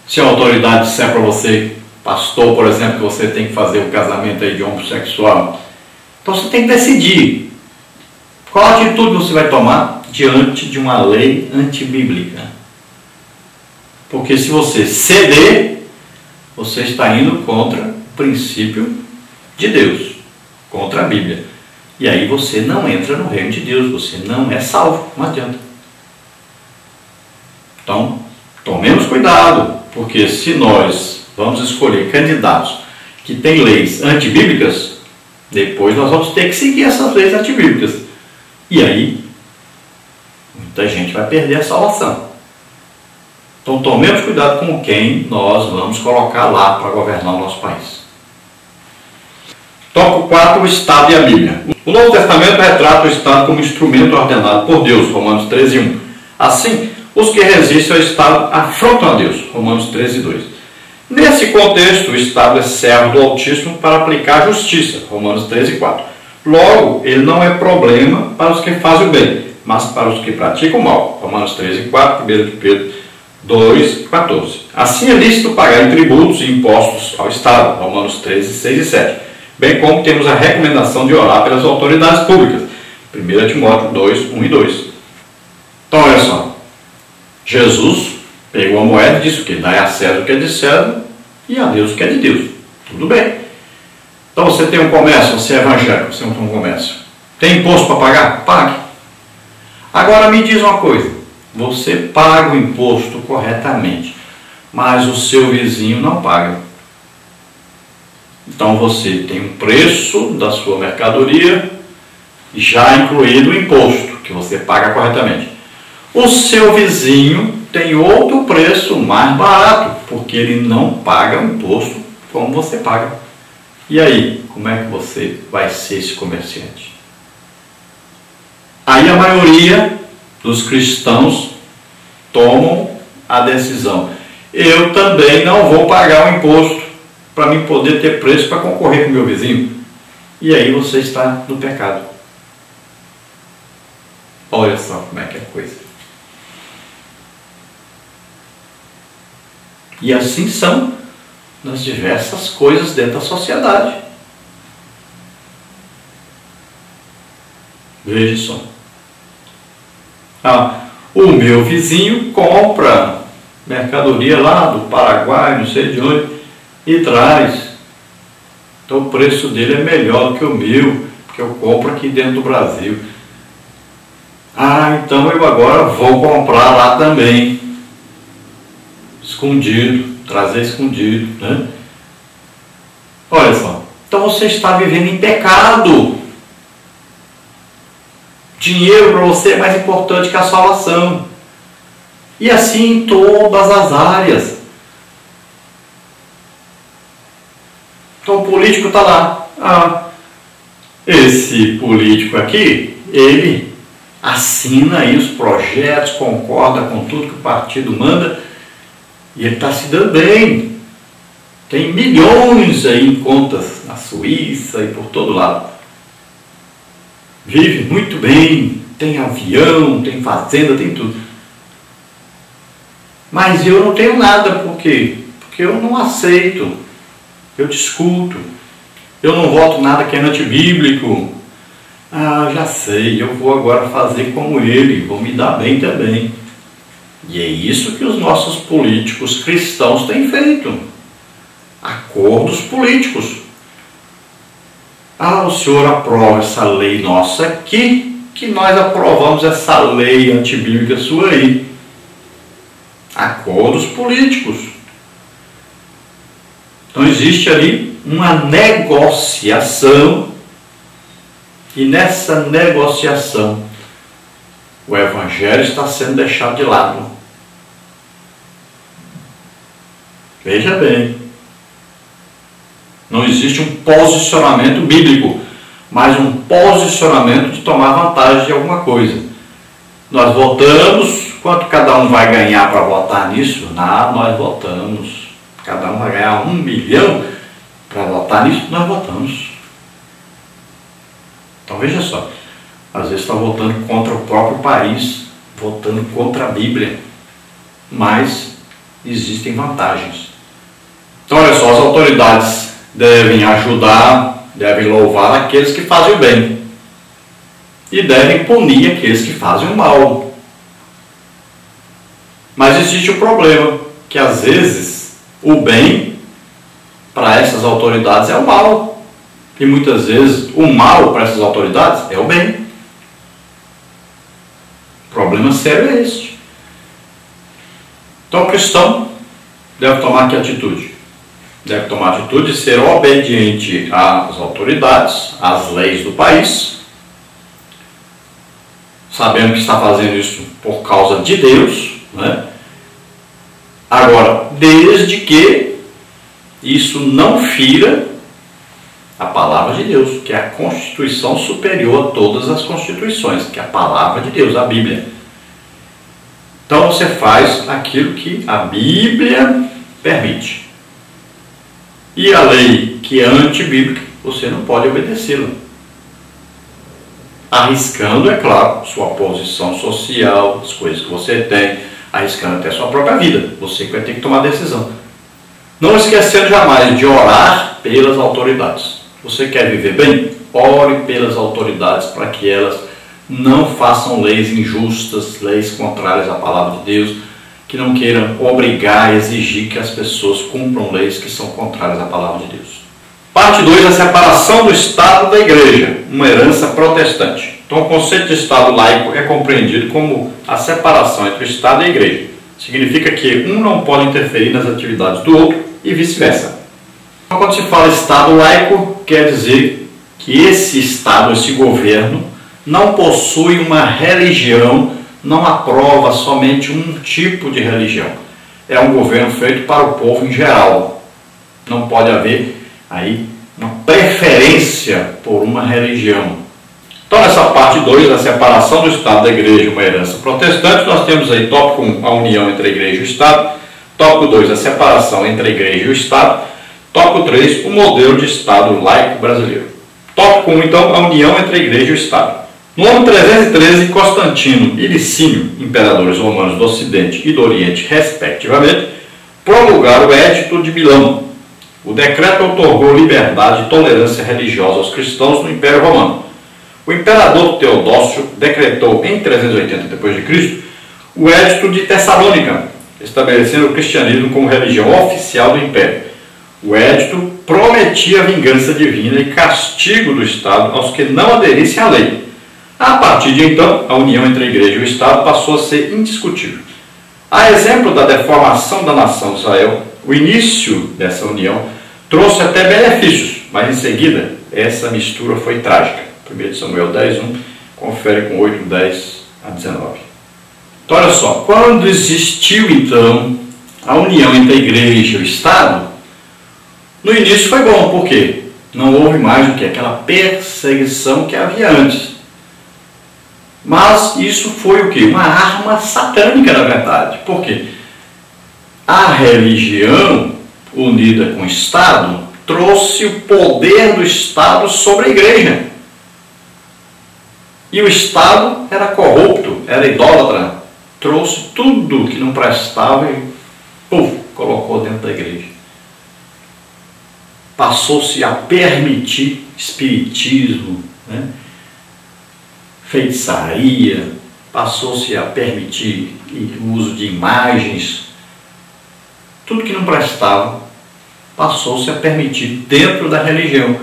se a autoridade disser para você, pastor, por exemplo, que você tem que fazer o casamento aí de homossexual, então você tem que decidir qual atitude você vai tomar diante de uma lei antibíblica. Porque se você ceder, você está indo contra o princípio de Deus, contra a Bíblia. E aí você não entra no reino de Deus, você não é salvo, não adianta. Então, tomemos cuidado, porque se nós vamos escolher candidatos que têm leis antibíblicas, depois nós vamos ter que seguir essas leis antibíblicas. E aí, muita gente vai perder a salvação. Então, tomemos cuidado com quem nós vamos colocar lá para governar o nosso país. Tópico 4, o Estado e a Bíblia. O Novo Testamento retrata o Estado como instrumento ordenado por Deus, Romanos 13:1. Assim, os que resistem ao Estado afrontam a Deus, Romanos 13:2. Nesse contexto, o Estado é servo do Altíssimo para aplicar a justiça, Romanos 13:4. Logo, ele não é problema para os que fazem o bem, mas para os que praticam o mal, Romanos 13:4, 1 de Pedro 2:14. Assim é lícito pagar tributos e impostos ao Estado, Romanos 13:6 e 7. Bem como temos a recomendação de orar pelas autoridades públicas, 1 Timóteo 2:1 e 2. Então, olha só, Jesus pegou a moeda e disse o quê? Dai a César o que é de César e a Deus o que é de Deus. Tudo bem. Então você tem um comércio, você é evangélico, você não tem um comércio. Tem imposto para pagar? Pague. Agora me diz uma coisa, você paga o imposto corretamente, mas o seu vizinho não paga. Então você tem um preço da sua mercadoria já incluído o imposto, que você paga corretamente. O seu vizinho tem outro preço mais barato, porque ele não paga o imposto como você paga. E aí, como é que você vai ser esse comerciante? Aí a maioria dos cristãos tomam a decisão: eu também não vou pagar o imposto para mim poder ter preço para concorrer com o meu vizinho. E aí você está no pecado. Olha só como é que é a coisa. E assim são nas diversas coisas dentro da sociedade. Veja só. O meu vizinho compra mercadoria lá do Paraguai, não sei de onde, e traz. Então o preço dele é melhor do que o meu, porque eu compro aqui dentro do Brasil. Ah, então eu agora vou comprar lá também. Escondido, trazer escondido, né? Olha só, então você está vivendo em pecado. Dinheiro para você é mais importante que a salvação. E assim em todas as áreas. Então o político está lá. Ah, esse político aqui, ele assina aí os projetos, concorda com tudo que o partido manda, e ele está se dando bem. Tem milhões aí em contas na Suíça e por todo lado. Vive muito bem, tem avião, tem fazenda, tem tudo. Mas eu não tenho nada, por quê? Porque eu não aceito, eu discuto, eu não voto nada que é antibíblico. Ah, já sei, eu vou agora fazer como ele, vou me dar bem também. E é isso que os nossos políticos cristãos têm feito. Acordos políticos. Ah, o senhor aprova essa lei nossa aqui, que nós aprovamos essa lei antibíblica sua aí. Acordos políticos. Então existe ali uma negociação, e nessa negociação o Evangelho está sendo deixado de lado. Veja bem, não existe um posicionamento bíblico, mas um posicionamento de tomar vantagem de alguma coisa. Nós votamos, quanto cada um vai ganhar para votar nisso? Não, nós votamos. Cada um vai ganhar 1 milhão para votar nisso, nós votamos. Então veja só, às vezes está votando contra o próprio país, votando contra a Bíblia, mas existem vantagens. Então olha só, as autoridades devem ajudar, devem louvar aqueles que fazem o bem e devem punir aqueles que fazem o mal. Mas existe o problema, que às vezes o bem para essas autoridades é o mal, e muitas vezes o mal para essas autoridades é o bem. O problema sério é este. Então o cristão deve tomar que atitude? Deve tomar a atitude de ser obediente às autoridades, às leis do país, sabendo que está fazendo isso por causa de Deus, né? Agora, desde que isso não fira a palavra de Deus, que é a Constituição superior a todas as constituições, que é a palavra de Deus, a Bíblia. Então você faz aquilo que a Bíblia permite. E a lei que é antibíblica, você não pode obedecê-la. Arriscando, é claro, sua posição social, as coisas que você tem, arriscando até a sua própria vida. Você que vai ter que tomar a decisão. Não esquecendo jamais de orar pelas autoridades. Você quer viver bem? Ore pelas autoridades para que elas não façam leis injustas, leis contrárias à palavra de Deus, que não queiram obrigar, exigir que as pessoas cumpram leis que são contrárias à palavra de Deus. Parte 2, a separação do Estado da Igreja, uma herança protestante. Então o conceito de Estado laico é compreendido como a separação entre o Estado e a Igreja. Significa que um não pode interferir nas atividades do outro e vice-versa. Então quando se fala Estado laico, quer dizer que esse Estado, esse governo, não possui uma religião, não aprova somente um tipo de religião. É um governo feito para o povo em geral. Não pode haver aí uma preferência por uma religião. Então nessa parte 2, a separação do Estado da Igreja, uma herança protestante, nós temos aí tópico 1, a união entre a Igreja e o Estado, tópico 2, a separação entre a Igreja e o Estado, tópico 3, o modelo de Estado laico brasileiro. Tópico 1, então, a união entre a Igreja e o Estado. No ano 313, Constantino e Licínio, imperadores romanos do Ocidente e do Oriente, respectivamente, promulgaram o Edito de Milão. O decreto outorgou liberdade e tolerância religiosa aos cristãos no Império Romano. O imperador Teodósio decretou em 380 d.C. O Edito de Tessalônica, estabelecendo o cristianismo como religião oficial do Império. O Edito prometia vingança divina e castigo do Estado aos que não aderissem à lei. A partir de então, a união entre a Igreja e o Estado passou a ser indiscutível. A exemplo da deformação da nação de Israel, o início dessa união trouxe até benefícios, mas em seguida essa mistura foi trágica. 1 Samuel 10:1, confere com 8, 10 a 19. Então olha só, quando existiu então a união entre a Igreja e o Estado, no início foi bom, por quê? Não houve mais do que aquela perseguição que havia antes. Mas isso foi o quê? Uma arma satânica, na verdade. Por quê? A religião unida com o Estado trouxe o poder do Estado sobre a Igreja. E o Estado era corrupto, era idólatra, trouxe tudo que não prestava e colocou dentro da Igreja. Passou-se a permitir espiritismo, feitiçaria, passou-se a permitir o uso de imagens, tudo que não prestava passou-se a permitir dentro da religião.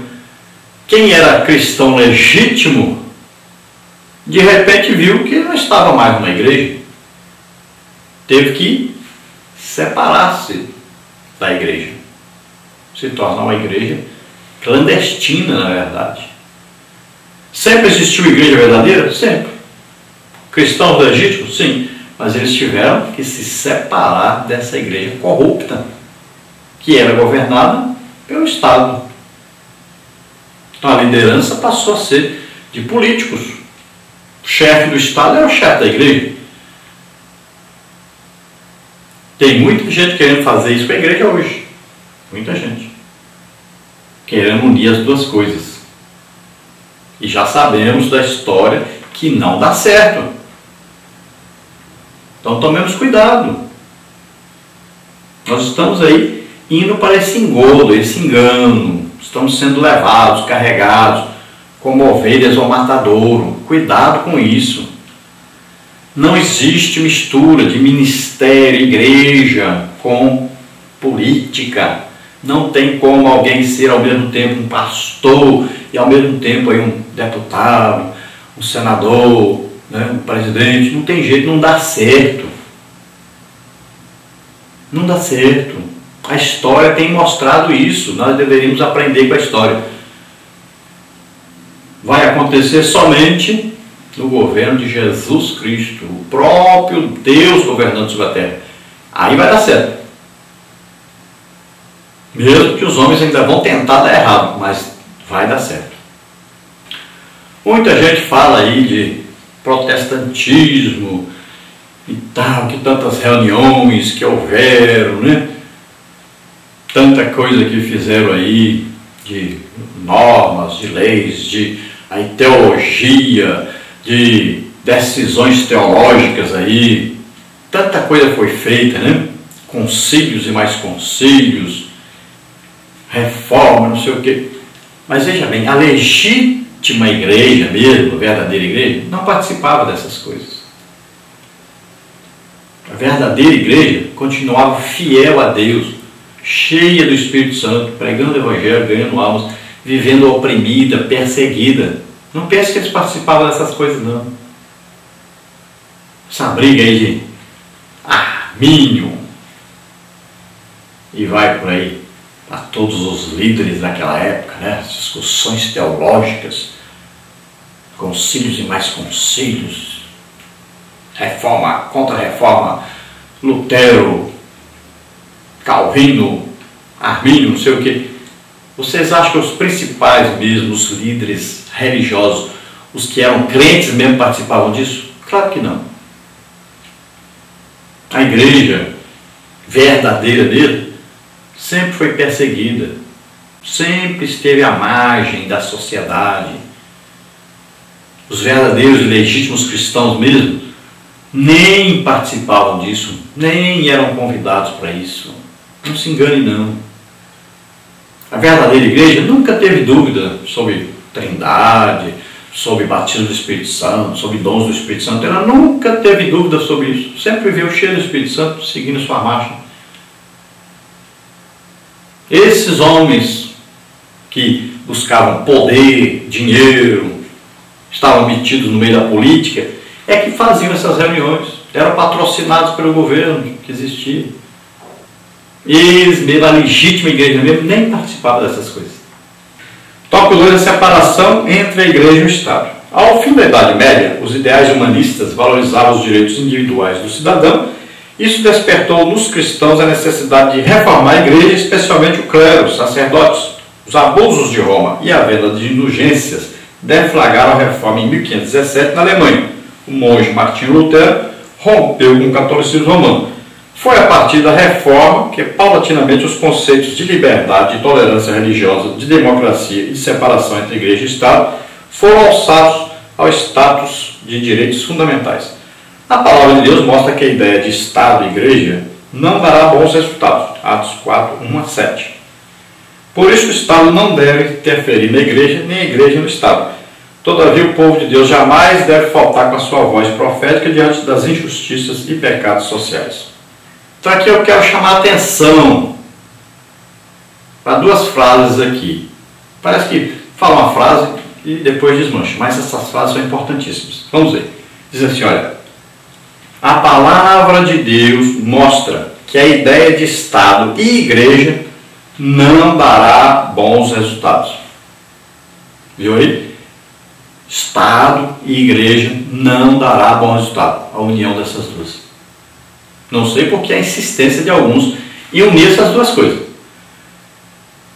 Quem era cristão legítimo, de repente viu que não estava mais na igreja, teve que separar-se da igreja, se tornar uma igreja clandestina, na verdade. Sempre existiu igreja verdadeira? Sempre. Cristãos legítimos? Sim. Mas eles tiveram que se separar dessa igreja corrupta, que era governada pelo Estado. Então a liderança passou a ser de políticos. O chefe do Estado era o chefe da igreja. Tem muita gente querendo fazer isso com a igreja hoje. Muita gente. Querendo unir as duas coisas. E já sabemos da história que não dá certo. Então tomemos cuidado. Nós estamos aí indo para esse engodo, esse engano. Estamos sendo levados, carregados, como ovelhas ao matadouro. Cuidado com isso. Não existe mistura de ministério, igreja com política. Não tem como alguém ser ao mesmo tempo um pastor e ao mesmo tempo aí um deputado, um senador, um presidente. Não tem jeito, não dá certo. Não dá certo. A história tem mostrado isso. Nós deveríamos aprender com a história. Vai acontecer somente no governo de Jesus Cristo, o próprio Deus governando sobre a terra. Aí vai dar certo. Mesmo que os homens ainda vão tentar dar errado, mas vai dar certo. Muita gente fala aí de protestantismo e tal, que tantas reuniões que houveram, Tanta coisa que fizeram aí, de normas, de leis, de aí, teologia, de decisões teológicas aí. Tanta coisa foi feita, Concílios e mais concílios, reforma, não sei o quê. Mas veja bem, a legítima igreja mesmo, a verdadeira igreja, não participava dessas coisas. A verdadeira igreja continuava fiel a Deus, cheia do Espírito Santo, pregando o Evangelho, ganhando almas, vivendo oprimida, perseguida. Não pense que eles participavam dessas coisas, não. Essa briga aí de Armínio e vai por aí a todos os líderes daquela época, as discussões teológicas, concílios e mais concílios, reforma, contra-reforma, Lutero, Calvino, Armínio, não sei o quê. Vocês acham que os principais mesmo, os líderes religiosos, os que eram crentes mesmo participavam disso? Claro que não. A igreja verdadeira dele sempre foi perseguida, sempre esteve à margem da sociedade. Os verdadeiros e legítimos cristãos mesmo nem participavam disso, nem eram convidados para isso. Não se engane, não. A verdadeira igreja nunca teve dúvida sobre Trindade, sobre batismo do Espírito Santo, sobre dons do Espírito Santo. Ela nunca teve dúvida sobre isso. Sempre viveu cheio do Espírito Santo, seguindo sua marcha. Esses homens que buscavam poder, dinheiro, estavam metidos no meio da política, é que faziam essas reuniões. Eram patrocinados pelo governo que existia. Eles, mesmo a legítima igreja mesmo, nem participavam dessas coisas. Tópico 2, a separação entre a igreja e o Estado. Ao fim da Idade Média, os ideais humanistas valorizavam os direitos individuais do cidadão. Isso despertou nos cristãos a necessidade de reformar a igreja, especialmente o clero, os sacerdotes. Os abusos de Roma e a venda de indulgências deflagraram a reforma em 1517 na Alemanha. O monge Martinho Lutero rompeu com o catolicismo romano. Foi a partir da reforma que, paulatinamente, os conceitos de liberdade, de tolerância religiosa, de democracia e de separação entre igreja e Estado foram alçados ao status de direitos fundamentais. A palavra de Deus mostra que a ideia de Estado e igreja não dará bons resultados. Atos 4, 1 a 7. Por isso o Estado não deve interferir na igreja, nem a igreja no Estado. Todavia o povo de Deus jamais deve faltar com a sua voz profética diante das injustiças e pecados sociais. Então aqui eu quero chamar a atenção para duas frases aqui. Parece que fala uma frase e depois desmancha, mas essas frases são importantíssimas. Vamos ver. Diz assim, olha, a palavra de Deus mostra que a ideia de Estado e igreja não dará bons resultados. Viu aí? Estado e igreja não dará bom resultado. A união dessas duas. Não sei porque a insistência de alguns em unir essas duas coisas.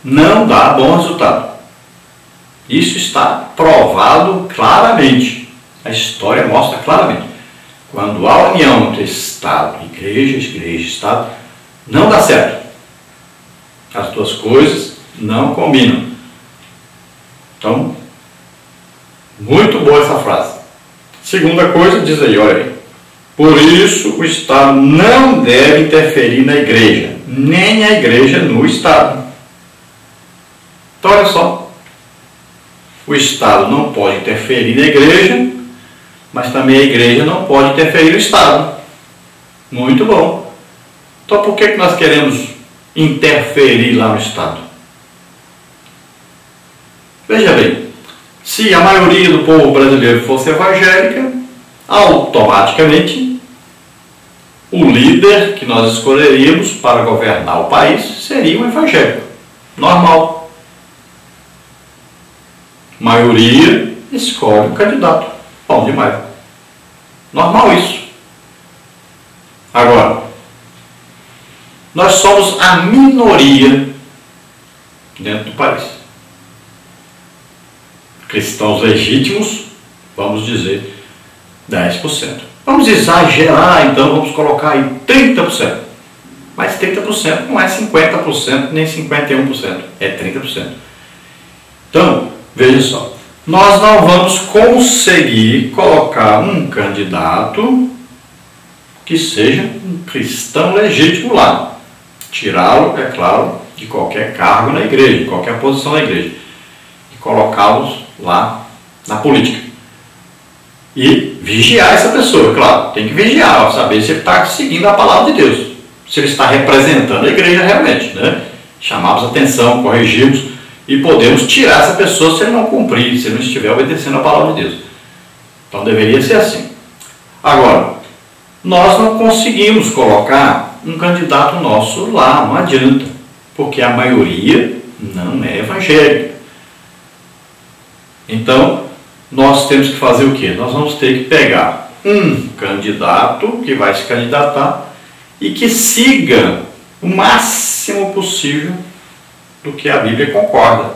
Não dá bom resultado. Isso está provado claramente. A história mostra claramente. Quando há união entre Estado, igreja, Estado, não dá certo. As duas coisas não combinam. Então, muito boa essa frase. Segunda coisa, diz aí, olha aí. Por isso, o Estado não deve interferir na igreja, nem a igreja no Estado. Então, olha só. O Estado não pode interferir na igreja, mas também a igreja não pode interferir no Estado. Muito bom. Então, por que nós queremos interferir lá no Estado? Veja bem, se a maioria do povo brasileiro fosse evangélica, automaticamente o líder que nós escolheríamos para governar o país seria um evangélico. Normal. Maioria escolhe um candidato. Bom demais. Normal isso. Agora, nós somos a minoria dentro do país. Cristãos legítimos, vamos dizer, 10%. Vamos exagerar, então, vamos colocar aí 30%. Mas 30% não é 50%, nem 51%, é 30%. Então, veja só, nós não vamos conseguir colocar um candidato que seja um cristão legítimo lá. Tirá-lo, é claro, de qualquer cargo na igreja, de qualquer posição na igreja. E colocá-los lá na política. E vigiar essa pessoa, claro, tem que vigiar, saber se ele está seguindo a palavra de Deus, se ele está representando a igreja realmente, né? Chamamos atenção, corrigimos e podemos tirar essa pessoa se ele não cumprir, se ele não estiver obedecendo a palavra de Deus. Então deveria ser assim. Agora, nós não conseguimos colocar um candidato nosso lá, não adianta, porque a maioria não é evangélica. Então, nós temos que fazer o quê? Nós vamos ter que pegar um candidato que vai se candidatar e que siga o máximo possível do que a Bíblia concorda.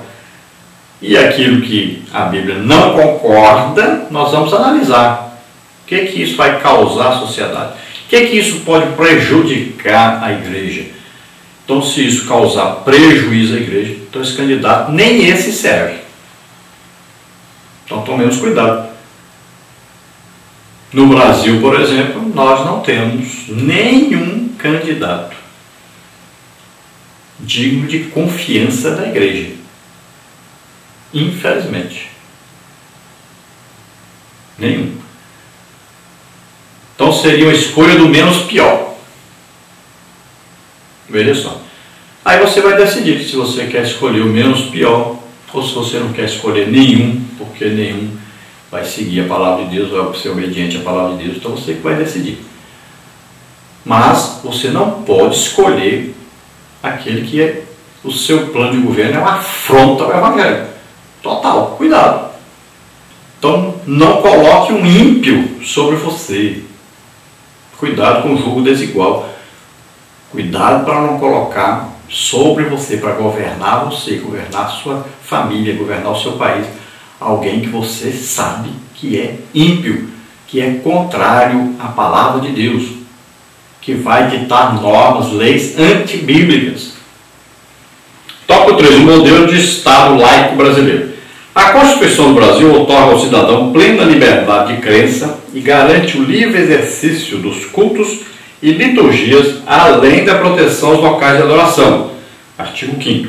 E aquilo que a Bíblia não concorda, nós vamos analisar. O que isso vai causar à sociedade? O que isso pode prejudicar a igreja? Então, se isso causar prejuízo à igreja, então esse candidato, nem esse serve. Então tomemos cuidado. No Brasil, por exemplo, nós não temos nenhum candidato digno de confiança da igreja. Infelizmente. Nenhum. Então seria uma escolha do menos pior. Veja só. Aí você vai decidir se você quer escolher o menos pior ou se você não quer escolher nenhum, porque nenhum vai seguir a palavra de Deus, vai ser obediente à palavra de Deus, então você que vai decidir. Mas você não pode escolher aquele que é o seu plano de governo, é uma afronta ao Evangelho. Total, cuidado. Então não coloque um ímpio sobre você. Cuidado com o jugo desigual. Cuidado para não colocar sobre você, para governar você, governar a sua família, governar o seu país, alguém que você sabe que é ímpio, que é contrário à palavra de Deus, que vai ditar normas, leis antibíblicas. Tópico 3. O modelo de Estado laico brasileiro. A Constituição do Brasil outorga ao cidadão plena liberdade de crença e garante o livre exercício dos cultos e liturgias, além da proteção aos locais de adoração. Artigo 5º.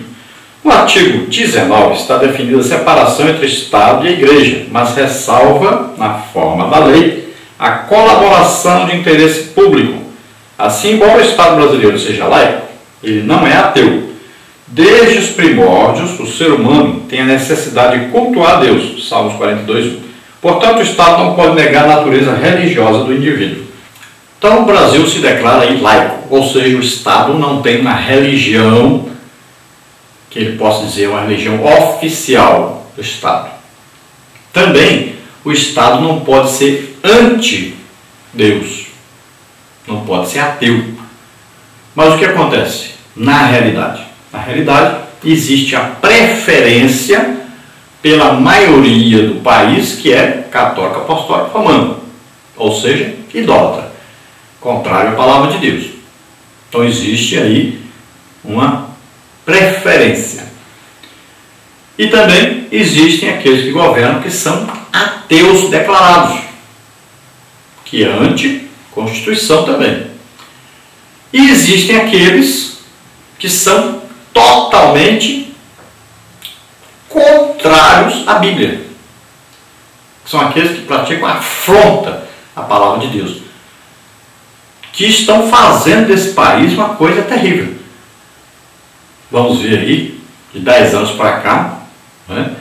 No artigo 19 está definida a separação entre Estado e Igreja, mas ressalva, na forma da lei, a colaboração de interesse público. Assim, embora o Estado brasileiro seja laico, ele não é ateu. Desde os primórdios, o ser humano tem a necessidade de cultuar a Deus. Salmos 42:1. Portanto, o Estado não pode negar a natureza religiosa do indivíduo. Então, o Brasil se declara aí laico, ou seja, o Estado não tem uma religião, que ele possa dizer uma religião oficial do Estado. Também, o Estado não pode ser anti-Deus, não pode ser ateu. Mas o que acontece? Na realidade, existe a preferência pela maioria do país que é católica, apostólica, romana, ou seja, idólatra, contrário à palavra de Deus. Então existe aí uma preferência. E também existem aqueles que governam que são ateus declarados, que é anti-Constituição também. E existem aqueles que são totalmente contrários à Bíblia. São aqueles que praticam afronta à palavra de Deus, que estão fazendo desse país uma coisa terrível. Vamos ver aí, de 10 anos para cá, né,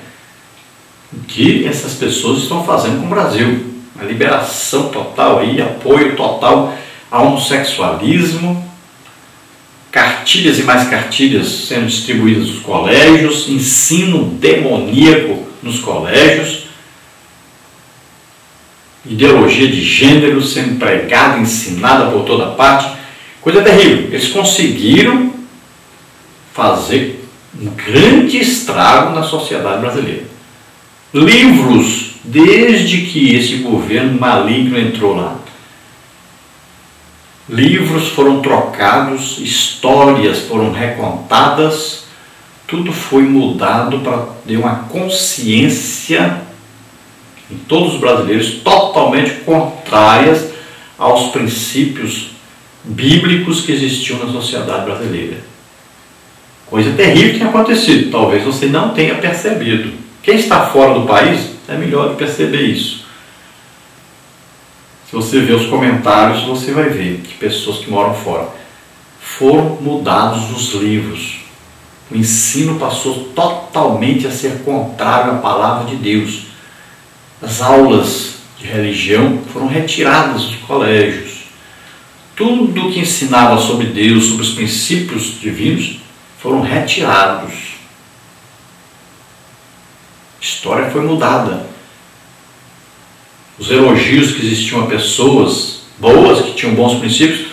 o que essas pessoas estão fazendo com o Brasil. A liberação total aí, apoio total ao homossexualismo, cartilhas e mais cartilhas sendo distribuídas nos colégios, ensino demoníaco nos colégios, ideologia de gênero sendo pregada, ensinada por toda parte, coisa terrível. Eles conseguiram fazer um grande estrago na sociedade brasileira. Livros, desde que esse governo maligno entrou lá, livros foram trocados, histórias foram recontadas, tudo foi mudado para ter uma consciência em todos os brasileiros totalmente contrárias aos princípios bíblicos que existiam na sociedade brasileira. Coisa terrível que tem acontecido, talvez você não tenha percebido. Quem está fora do país é melhor de perceber isso. Se você ver os comentários, você vai ver que pessoas que moram fora foram mudados os livros. O ensino passou totalmente a ser contrário à palavra de Deus. As aulas de religião foram retiradas dos colégios. Tudo que ensinava sobre Deus, sobre os princípios divinos, foram retirados. A história foi mudada. Os elogios que existiam a pessoas boas, que tinham bons princípios,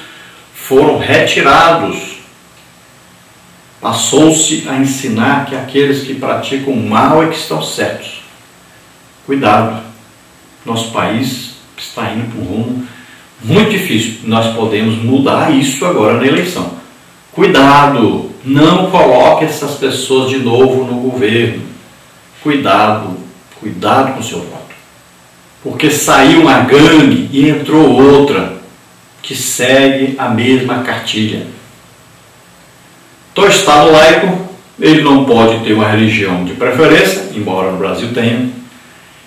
foram retirados. Passou-se a ensinar que aqueles que praticam o mal é que estão certos. Cuidado, nosso país está indo para um rumo muito difícil. Nós podemos mudar isso agora na eleição. Cuidado, não coloque essas pessoas de novo no governo. Cuidado, cuidado com o seu voto. Porque saiu uma gangue e entrou outra que segue a mesma cartilha. Então, o Estado laico, ele não pode ter uma religião de preferência, embora no Brasil tenha.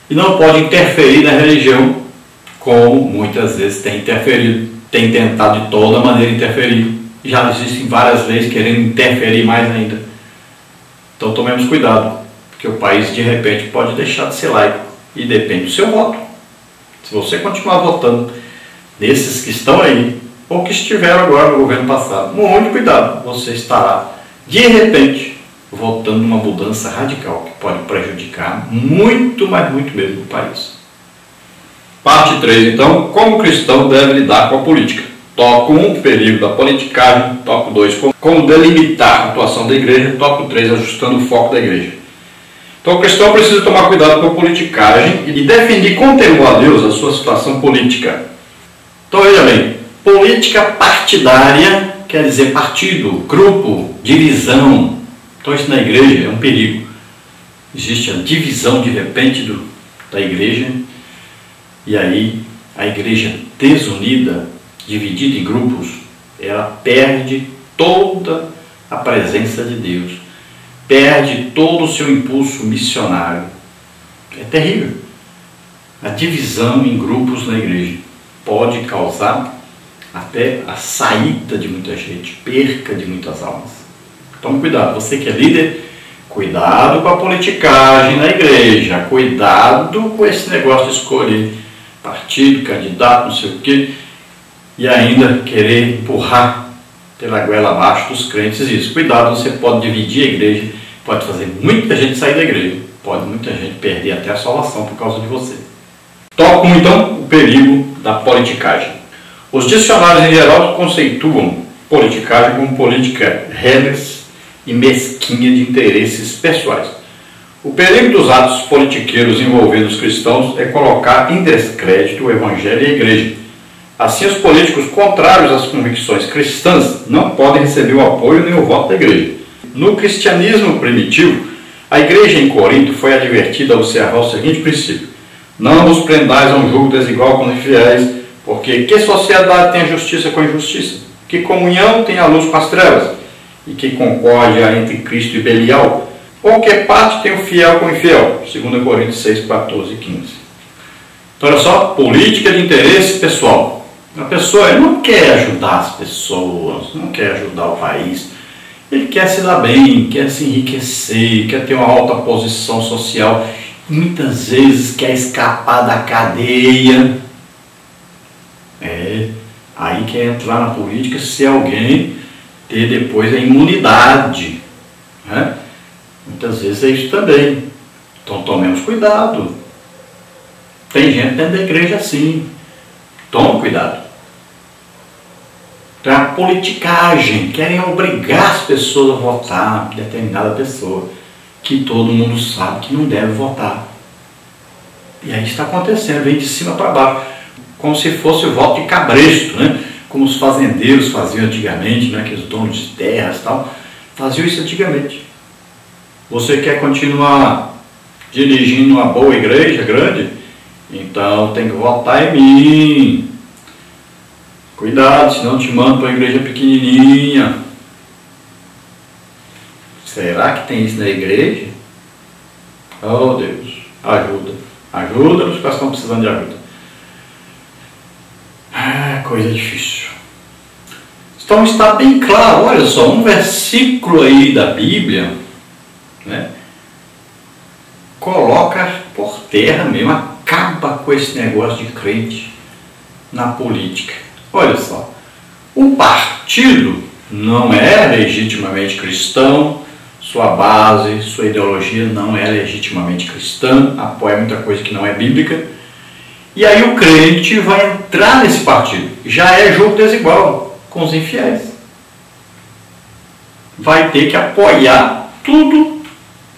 e não pode interferir na religião, como muitas vezes tem interferido, tem tentado de toda maneira interferir. Já existem várias leis querendo interferir mais ainda. Então tomemos cuidado, porque o país de repente pode deixar de ser laico, e depende do seu voto. Se você continuar votando nesses que estão aí, ou que estiveram agora no governo passado, muito cuidado, você estará de repente votando numa mudança radical que pode prejudicar muito, mas muito mesmo o país. Parte 3, então, como o cristão deve lidar com a política. Tópico 1, perigo da politicagem. Tópico 2, como delimitar a atuação da igreja. Tópico 3, ajustando o foco da igreja. Então o cristão precisa tomar cuidado com a politicagem e defender com temor a Deus a sua situação política. Então veja bem, política partidária quer dizer partido, grupo, divisão. Então isso na igreja é um perigo. Existe a divisão de repente da igreja, e aí a igreja desunida, dividida em grupos, ela perde toda a presença de Deus, perde todo o seu impulso missionário. É terrível. A divisão em grupos na igreja pode causar até a saída de muita gente, perca de muitas almas. Tome cuidado, você que é líder, cuidado com a politicagem na igreja, cuidado com esse negócio de escolher partido, candidato, não sei o quê, e ainda querer empurrar pela goela abaixo dos crentes isso. Cuidado, você pode dividir a igreja, pode fazer muita gente sair da igreja, pode muita gente perder até a salvação por causa de você. Tópico 1, então, o perigo da politicagem. Os dicionários em geral conceituam politicagem como política reles e mesquinha de interesses pessoais. O perigo dos atos politiqueiros envolvendo os cristãos é colocar em descrédito o evangelho e a igreja. Assim, os políticos contrários às convicções cristãs não podem receber o apoio nem o voto da igreja. No cristianismo primitivo, a igreja em Corinto foi advertida a observar o seguinte princípio: não vos prendais a um julgo desigual com os infiéis, porque que sociedade tem a justiça com a injustiça? Que comunhão tem a luz com as trevas? E que concórdia entre Cristo e Belial? Ou que parte tem o fiel com o infiel? 2 Coríntios 6, 14 e 15. Então, olha só, política de interesse pessoal. A pessoa não quer ajudar as pessoas, não quer ajudar o país. Ele quer se dar bem, quer se enriquecer, quer ter uma alta posição social. E muitas vezes quer escapar da cadeia. Aí quer entrar na política se alguém ter depois a imunidade. Né? Muitas vezes é isso também. Então tomemos cuidado. Tem gente dentro da igreja assim. Tome cuidado. Então, a politicagem, querem obrigar as pessoas a votar em determinada pessoa, que todo mundo sabe que não deve votar. E aí está acontecendo, vem de cima para baixo, como se fosse o voto de cabresto, né? Como os fazendeiros faziam antigamente, né? Que os donos de terras e tal, faziam isso antigamente. Você quer continuar dirigindo uma boa igreja grande? Então tem que votar em mim. Cuidado, senão te mando para uma igreja pequenininha. Será que tem isso na igreja? Oh Deus, ajuda. Ajuda-nos que nós estamos precisando de ajuda. Coisa difícil. Então está bem claro, olha só, um versículo aí da Bíblia, né, coloca por terra mesmo, acaba com esse negócio de crente na política. Olha só, o partido não é legitimamente cristão, sua base, sua ideologia não é legitimamente cristã, apoia muita coisa que não é bíblica, e aí o crente vai entrar nesse partido. Já é jogo desigual com os infiéis. Vai ter que apoiar tudo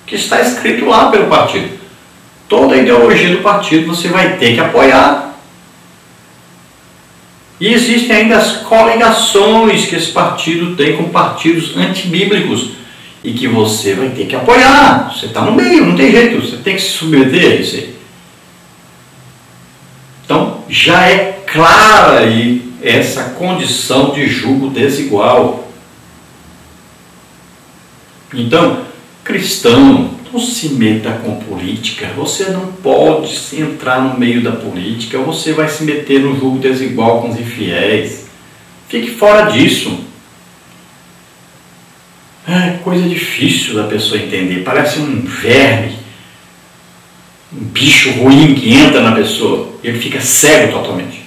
que está escrito lá pelo partido. Toda a ideologia do partido você vai ter que apoiar. E existem ainda as coligações que esse partido tem com partidos antibíblicos e que você vai ter que apoiar. Você está no meio, não tem jeito, você tem que se submeter a isso aí. Então, já é clara aí essa condição de julgo desigual. Então, Cristão, não se meta com política. Você não pode se entrar no meio da política. Você vai se meter no jogo desigual com os infiéis. Fique fora disso. É coisa difícil da pessoa entender. Parece um verme, um bicho ruim que entra na pessoa. Ele fica cego totalmente.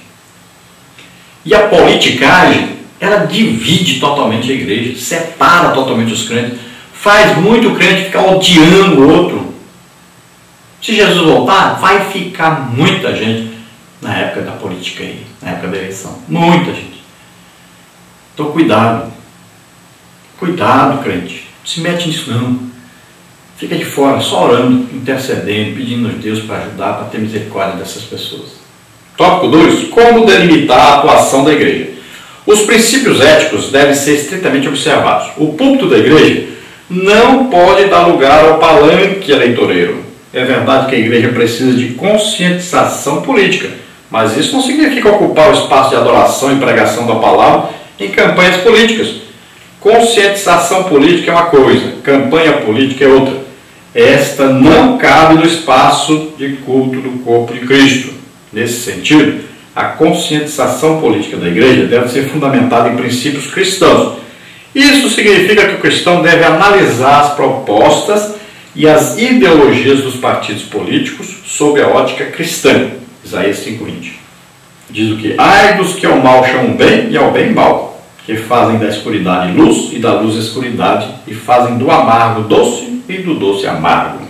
E a politicagem, ela divide totalmente a igreja, separa totalmente os crentes, faz muito crente ficar odiando o outro. Se Jesus voltar, vai ficar muita gente na época da política aí, na época da eleição. Muita gente. Então cuidado. Cuidado, crente. Não se mete nisso não. Fica de fora, só orando, intercedendo, pedindo a Deus para ajudar, para ter misericórdia dessas pessoas. Tópico 2. Como delimitar a atuação da igreja? Os princípios éticos devem ser estritamente observados. O púlpito da igreja não pode dar lugar ao palanque eleitoreiro. É verdade que a igreja precisa de conscientização política, mas isso não significa ocupar o espaço de adoração e pregação da palavra em campanhas políticas. Conscientização política é uma coisa, campanha política é outra. Esta não cabe no espaço de culto do corpo de Cristo. Nesse sentido, a conscientização política da igreja deve ser fundamentada em princípios cristãos. Isso significa que o cristão deve analisar as propostas e as ideologias dos partidos políticos sob a ótica cristã. Isaías 5:20. Diz o que? Ai dos que ao mal chamam bem e ao bem mal, que fazem da escuridade luz e da luz escuridade, e fazem do amargo doce e do doce amargo.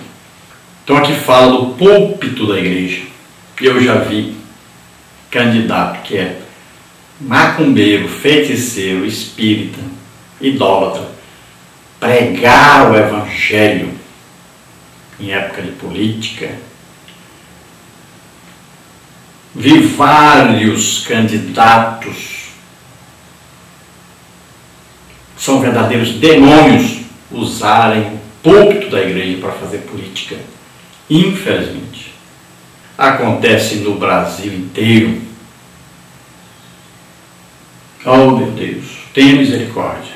Então aqui fala do púlpito da igreja. Eu já vi candidato que é macumbeiro, feiticeiro, espírita, idólatra, pregar o evangelho em época de política. Vi vários candidatos, são verdadeiros demônios, usarem o púlpito da igreja para fazer política. Infelizmente. Acontece no Brasil inteiro. Oh, meu Deus, tenha misericórdia.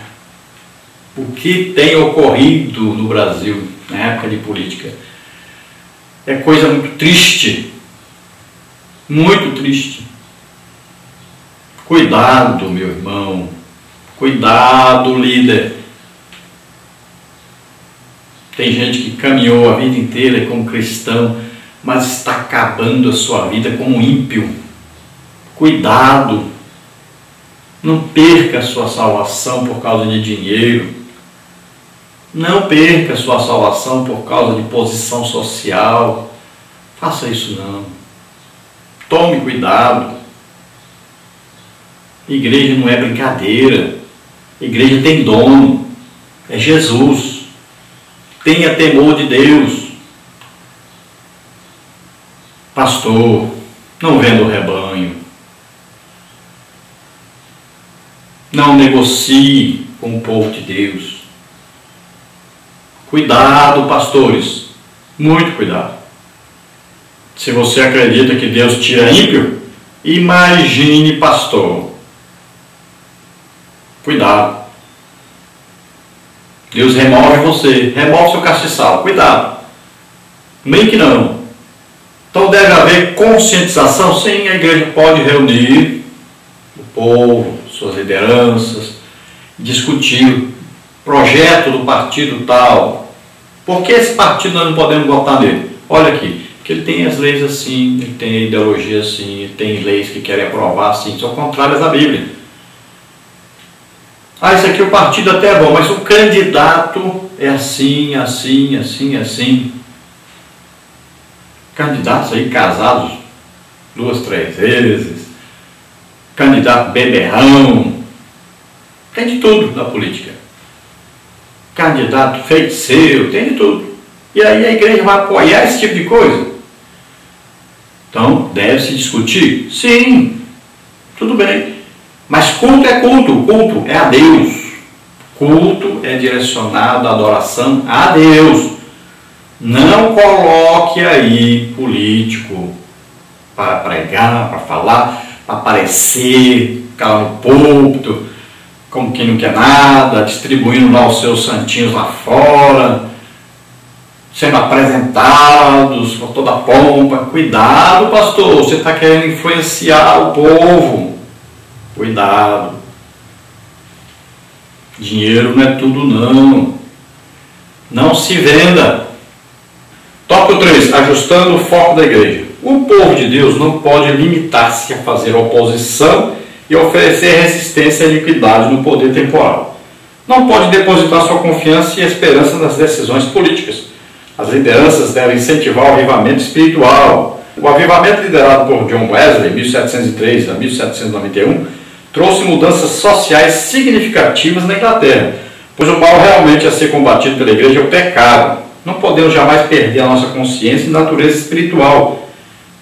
O que tem ocorrido no Brasil na época de política é coisa muito triste. Muito triste. Cuidado, meu irmão. Cuidado, líder. Tem gente que caminhou a vida inteira como cristão, mas está acabando a sua vida como ímpio. Cuidado. Não perca a sua salvação por causa de dinheiro. Não perca a sua salvação por causa de posição social. Faça isso não. Tome cuidado. Igreja não é brincadeira. Igreja tem dono. É Jesus. Tenha temor de Deus. Pastor, não venda o rebanho. Não negocie com o povo de Deus. Cuidado, pastores. Muito cuidado. Se você acredita que Deus tira ímpio, imagine pastor. Cuidado. Deus remove você, remove seu castiçal. Cuidado. Nem que não. Então deve haver conscientização. Sim, a igreja pode reunir o povo, suas lideranças, discutir o projeto do partido tal. Por que esse partido nós não podemos votar nele? Olha aqui, porque ele tem as leis assim, ele tem a ideologia assim, ele tem leis que querem aprovar assim, são contrárias à Bíblia. Ah, isso aqui o partido até é bom, mas o candidato é assim, assim, assim, assim. Candidatos aí casados 2, 3 vezes, candidato beberrão, tem de tudo na política. Candidato feiticeiro, tem de tudo. E aí a igreja vai apoiar esse tipo de coisa? Então, deve-se discutir? Sim, tudo bem. Mas culto é culto, culto é a Deus. Culto é direcionado à adoração a Deus. Não coloque aí político para pregar, para falar, para aparecer, ficar no púlpito, como quem não quer nada, distribuindo lá os seus santinhos lá fora, sendo apresentados com toda a pompa. Cuidado, pastor, você está querendo influenciar o povo. Cuidado. Dinheiro não é tudo, não. Não se venda. Tópico 3. Ajustando o foco da igreja. O povo de Deus não pode limitar-se a fazer oposição e oferecer resistência e iniquidade no poder temporal. Não pode depositar sua confiança e esperança nas decisões políticas. As lideranças devem incentivar o avivamento espiritual. O avivamento liderado por John Wesley, 1703 a 1791, trouxe mudanças sociais significativas na Inglaterra, pois o mal realmente a ser combatido pela igreja é o pecado. Não podemos jamais perder a nossa consciência e natureza espiritual.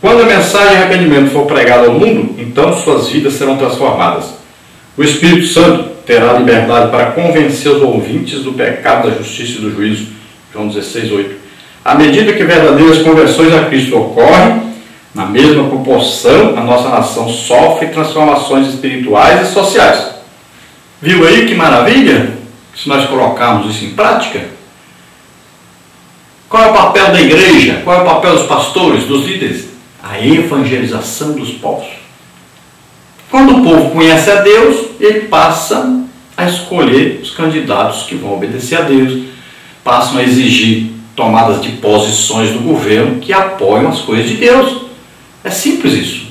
Quando a mensagem de arrependimento for pregada ao mundo, então suas vidas serão transformadas. O Espírito Santo terá liberdade para convencer os ouvintes do pecado, da justiça e do juízo. João 16:8. À medida que verdadeiras conversões a Cristo ocorrem, na mesma proporção, a nossa nação sofre transformações espirituais e sociais. Viu aí que maravilha? Se nós colocarmos isso em prática. Qual é o papel da igreja? Qual é o papel dos pastores, dos líderes? A evangelização dos povos. Quando o povo conhece a Deus, ele passa a escolher os candidatos que vão obedecer a Deus, passam a exigir tomadas de posições do governo que apoiam as coisas de Deus. É simples isso.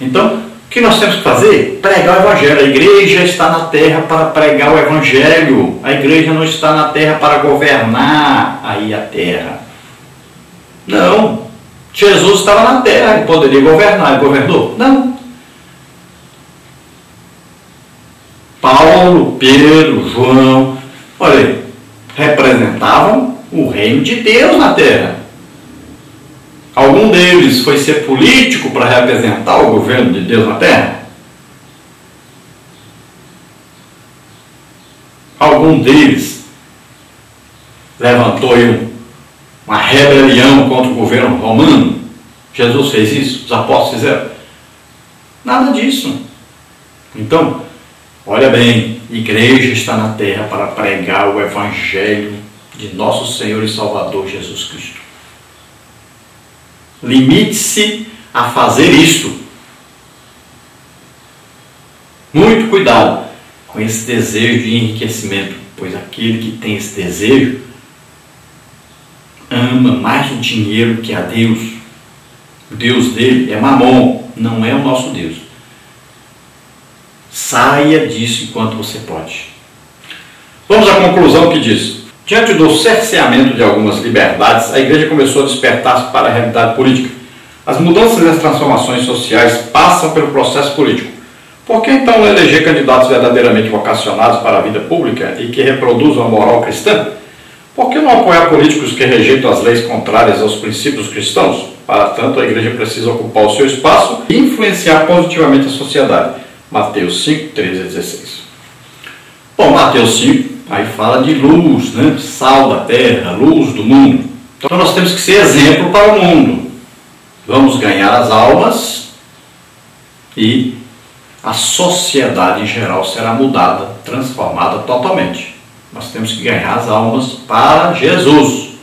Então, o que nós temos que fazer? Pregar o Evangelho. A igreja está na terra para pregar o Evangelho. A igreja não está na terra para governar aí a terra. Não. Jesus estava na terra, ele poderia governar. Ele governou? Não. Paulo, Pedro, João, olha aí, representavam o reino de Deus na terra. Algum deles foi ser político para representar o governo de Deus na terra? Algum deles levantou uma rebelião contra o governo romano? Jesus fez isso? Os apóstolos fizeram? Nada disso. Então, olha bem, a igreja está na terra para pregar o Evangelho de nosso Senhor e Salvador Jesus Cristo. Limite-se a fazer isto. Muito cuidado com esse desejo de enriquecimento, pois aquele que tem esse desejo ama mais o dinheiro que a Deus. O Deus dele é Mamon, não é o nosso Deus. Saia disso enquanto você pode. Vamos à conclusão que diz: diante do cerceamento de algumas liberdades, a igreja começou a despertar-se para a realidade política. As mudanças e as transformações sociais passam pelo processo político. Por que então não eleger candidatos verdadeiramente vocacionados para a vida pública e que reproduzam a moral cristã? Por que não apoiar políticos que rejeitam as leis contrárias aos princípios cristãos? Para tanto, a igreja precisa ocupar o seu espaço e influenciar positivamente a sociedade. Mateus 5, 13 a 16. Bom, Mateus 5, aí fala de luz, né? Sal da terra, luz do mundo. Então nós temos que ser exemplo para o mundo. Vamos ganhar as almas e a sociedade em geral será mudada, transformada totalmente. Nós temos que ganhar as almas para Jesus,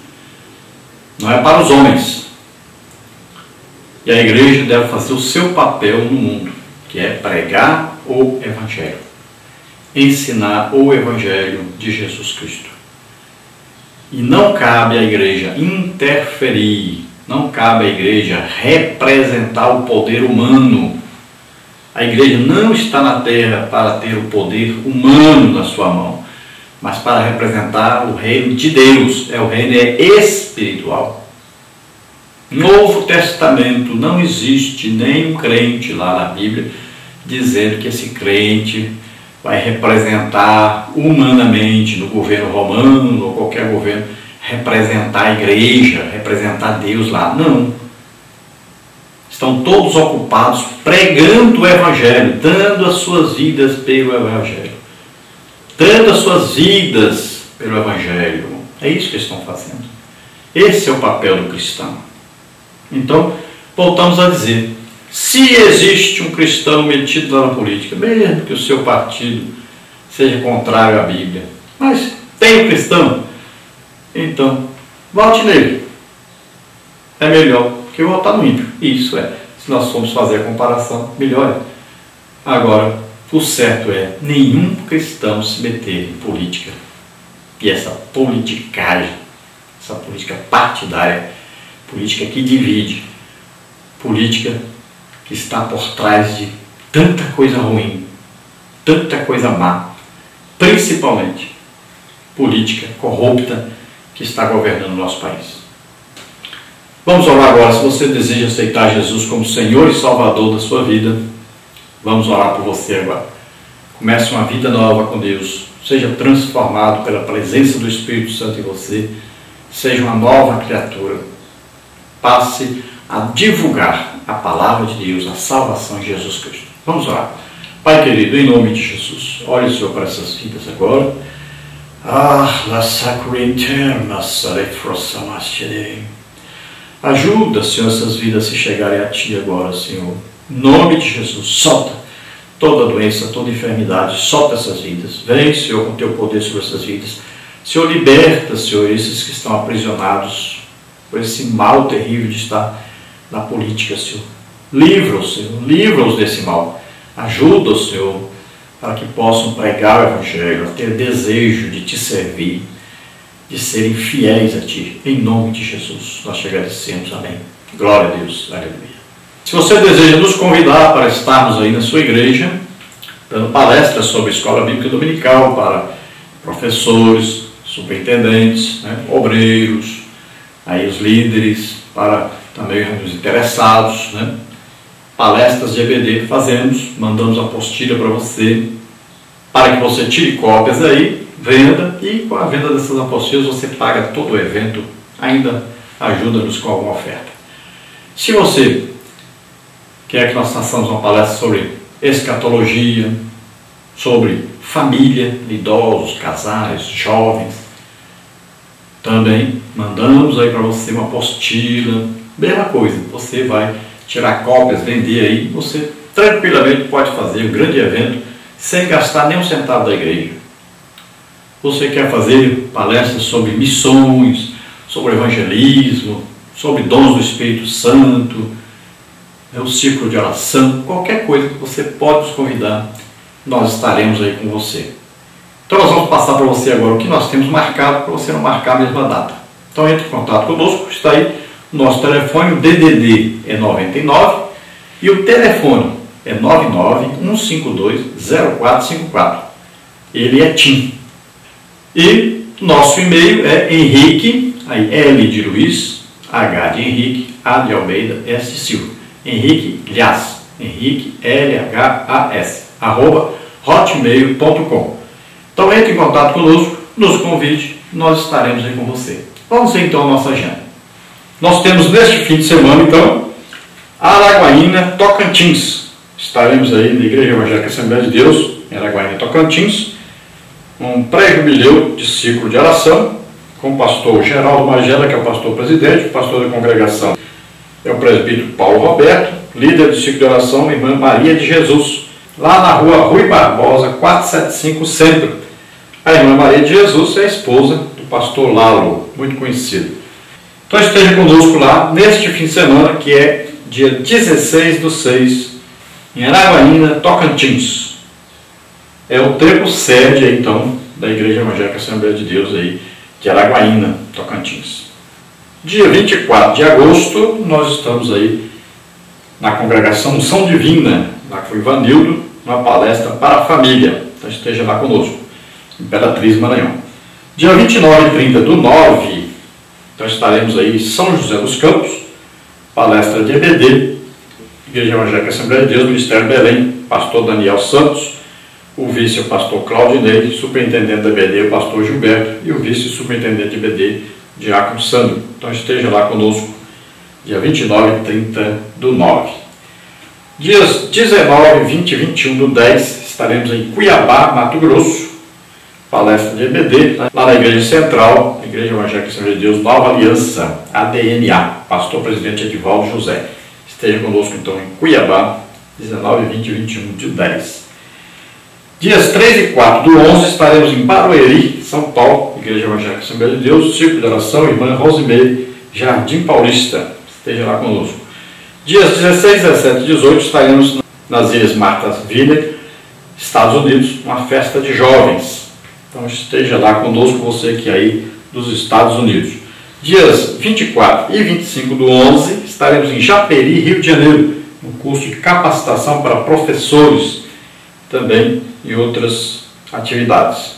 não é para os homens. E a igreja deve fazer o seu papel no mundo, que é pregar o Evangelho, ensinar o Evangelho de Jesus Cristo. E não cabe à igreja interferir, não cabe à igreja representar o poder humano. A igreja não está na terra para ter o poder humano na sua mão, mas para representar o reino de Deus. O reino é espiritual. Novo Testamento, não existe nenhum crente lá na Bíblia dizendo que esse crente vai representar humanamente no governo romano ou qualquer governo, representar a igreja, representar Deus lá. Não. Estão todos ocupados pregando o Evangelho, dando as suas vidas pelo Evangelho. Dando as suas vidas pelo Evangelho. É isso que estão fazendo. Esse é o papel do cristão. Então, voltamos a dizer, se existe um cristão metido lá na política, mesmo que o seu partido seja contrário à Bíblia, mas tem um cristão, então vote nele. É melhor que votar no ímpio. Isso é, se nós formos fazer a comparação, melhor é. Agora, o certo é nenhum cristão se meter em política. E essa politicagem, essa política partidária, política que divide, política que está por trás de tanta coisa ruim, tanta coisa má, principalmente política corrupta que está governando o nosso país. Vamos orar agora. Se você deseja aceitar Jesus como Senhor e Salvador da sua vida, vamos orar por você agora. Comece uma vida nova com Deus. Seja transformado pela presença do Espírito Santo em você. Seja uma nova criatura. Passe a divulgar a palavra de Deus, a salvação de Jesus Cristo. Vamos orar. Pai querido, em nome de Jesus, olhe, Senhor, para essas vidas agora. La sacra interna sarefrosamastede. Ajuda, Senhor, essas vidas a se chegarem a Ti agora, Senhor. Em nome de Jesus, solta toda doença, toda enfermidade, solta essas vidas. Vem, Senhor, com Teu poder sobre essas vidas. Senhor, liberta, Senhor, esses que estão aprisionados por esse mal terrível de estar na política, Senhor. Livra-os, Senhor, livra-os desse mal. Ajuda-os, Senhor, para que possam pregar o Evangelho, ter desejo de Te servir, de serem fiéis a Ti. Em nome de Jesus, nós te agradecemos. Amém. Glória a Deus. Aleluia. Se você deseja nos convidar para estarmos aí na sua igreja, dando palestras sobre Escola Bíblica Dominical para professores, superintendentes, obreiros, aí os líderes, para também os interessados, palestras de EBD fazemos, mandamos apostila para você, para que você tire cópias aí, venda, e com a venda dessas apostilas você paga todo o evento, ainda ajuda-nos com alguma oferta. Se você quer que nós façamos uma palestra sobre escatologia, sobre família, idosos, casais, jovens, também mandamos aí para você uma apostila, mesma coisa, você vai tirar cópias, vender aí, você tranquilamente pode fazer um grande evento sem gastar nem um centavo da igreja. Você quer fazer palestras sobre missões, sobre evangelismo, sobre dons do Espírito Santo, o ciclo de oração, qualquer coisa que você pode nos convidar, nós estaremos aí com você. Então nós vamos passar para você agora o que nós temos marcado, para você não marcar a mesma data. Então entre em contato conosco, está aí o nosso telefone, o DDD é 99 e o telefone é 991520454. Ele é TIM. E nosso e-mail é Henrique, aí L de Luiz, H de Henrique, A de Almeida, S de Silva. Henrique Lhas, Henrique L-H-A-S, @hotmail.com. Então entre em contato conosco, nos convide, nós estaremos aí com você. Vamos ver então a nossa agenda. Nós temos neste fim de semana, então, Araguaína, Tocantins. Estaremos aí na Igreja Evangélica Assembleia de Deus, em Araguaína, Tocantins, um pré-jubileu de ciclo de oração, com o pastor Geraldo Magela, que é o pastor presidente, o pastor da congregação é o presbítero Paulo Roberto, líder do ciclo de oração, a irmã Maria de Jesus, lá na rua Rui Barbosa, 475 Centro. A irmã Maria de Jesus é a esposa do pastor Lalo, muito conhecido. Então esteja conosco lá neste fim de semana, que é dia 16/6, em Araguaína, Tocantins. É o templo sede, então, da Igreja Evangélica Assembleia de Deus aí, de Araguaína, Tocantins. Dia 24 de agosto, nós estamos aí na congregação Unção Divina, lá com o Ivanildo, uma palestra para a família. Então esteja lá conosco, Imperatriz Maranhão. Dia 29 e 30/9, então estaremos aí em São José dos Campos, palestra de EBD, Igreja Evangélica Assembleia de Deus, Ministério Belém, pastor Daniel Santos, o vice, o pastor Claudinei, superintendente da EBD, o pastor Gilberto, e o vice-superintendente de EBD, Diácono Sandro. Então esteja lá conosco, dia 29 e 30/9. Dias 19, 20 e 21/10, estaremos em Cuiabá, Mato Grosso, palestra de EBD, lá na Igreja Central, Igreja Evangélica Assembleia de Deus, Nova Aliança, ADNA, pastor presidente Edivaldo José. Esteja conosco então em Cuiabá, 19, 20 e 21/10. Dias 3 e 4 do 11 estaremos em Barueri, São Paulo, Igreja Evangélica Assembleia de Deus, Círculo de Oração, Irmã Rosemary, Jardim Paulista. Esteja lá conosco. Dias 16, 17 e 18 estaremos nas Ilhas Martha's Vineyard, Estados Unidos, uma festa de jovens. Então esteja lá conosco, você que é aí dos Estados Unidos. Dias 24 e 25 do 11 estaremos em Japeri, Rio de Janeiro, no curso de capacitação para professores, também em outras atividades.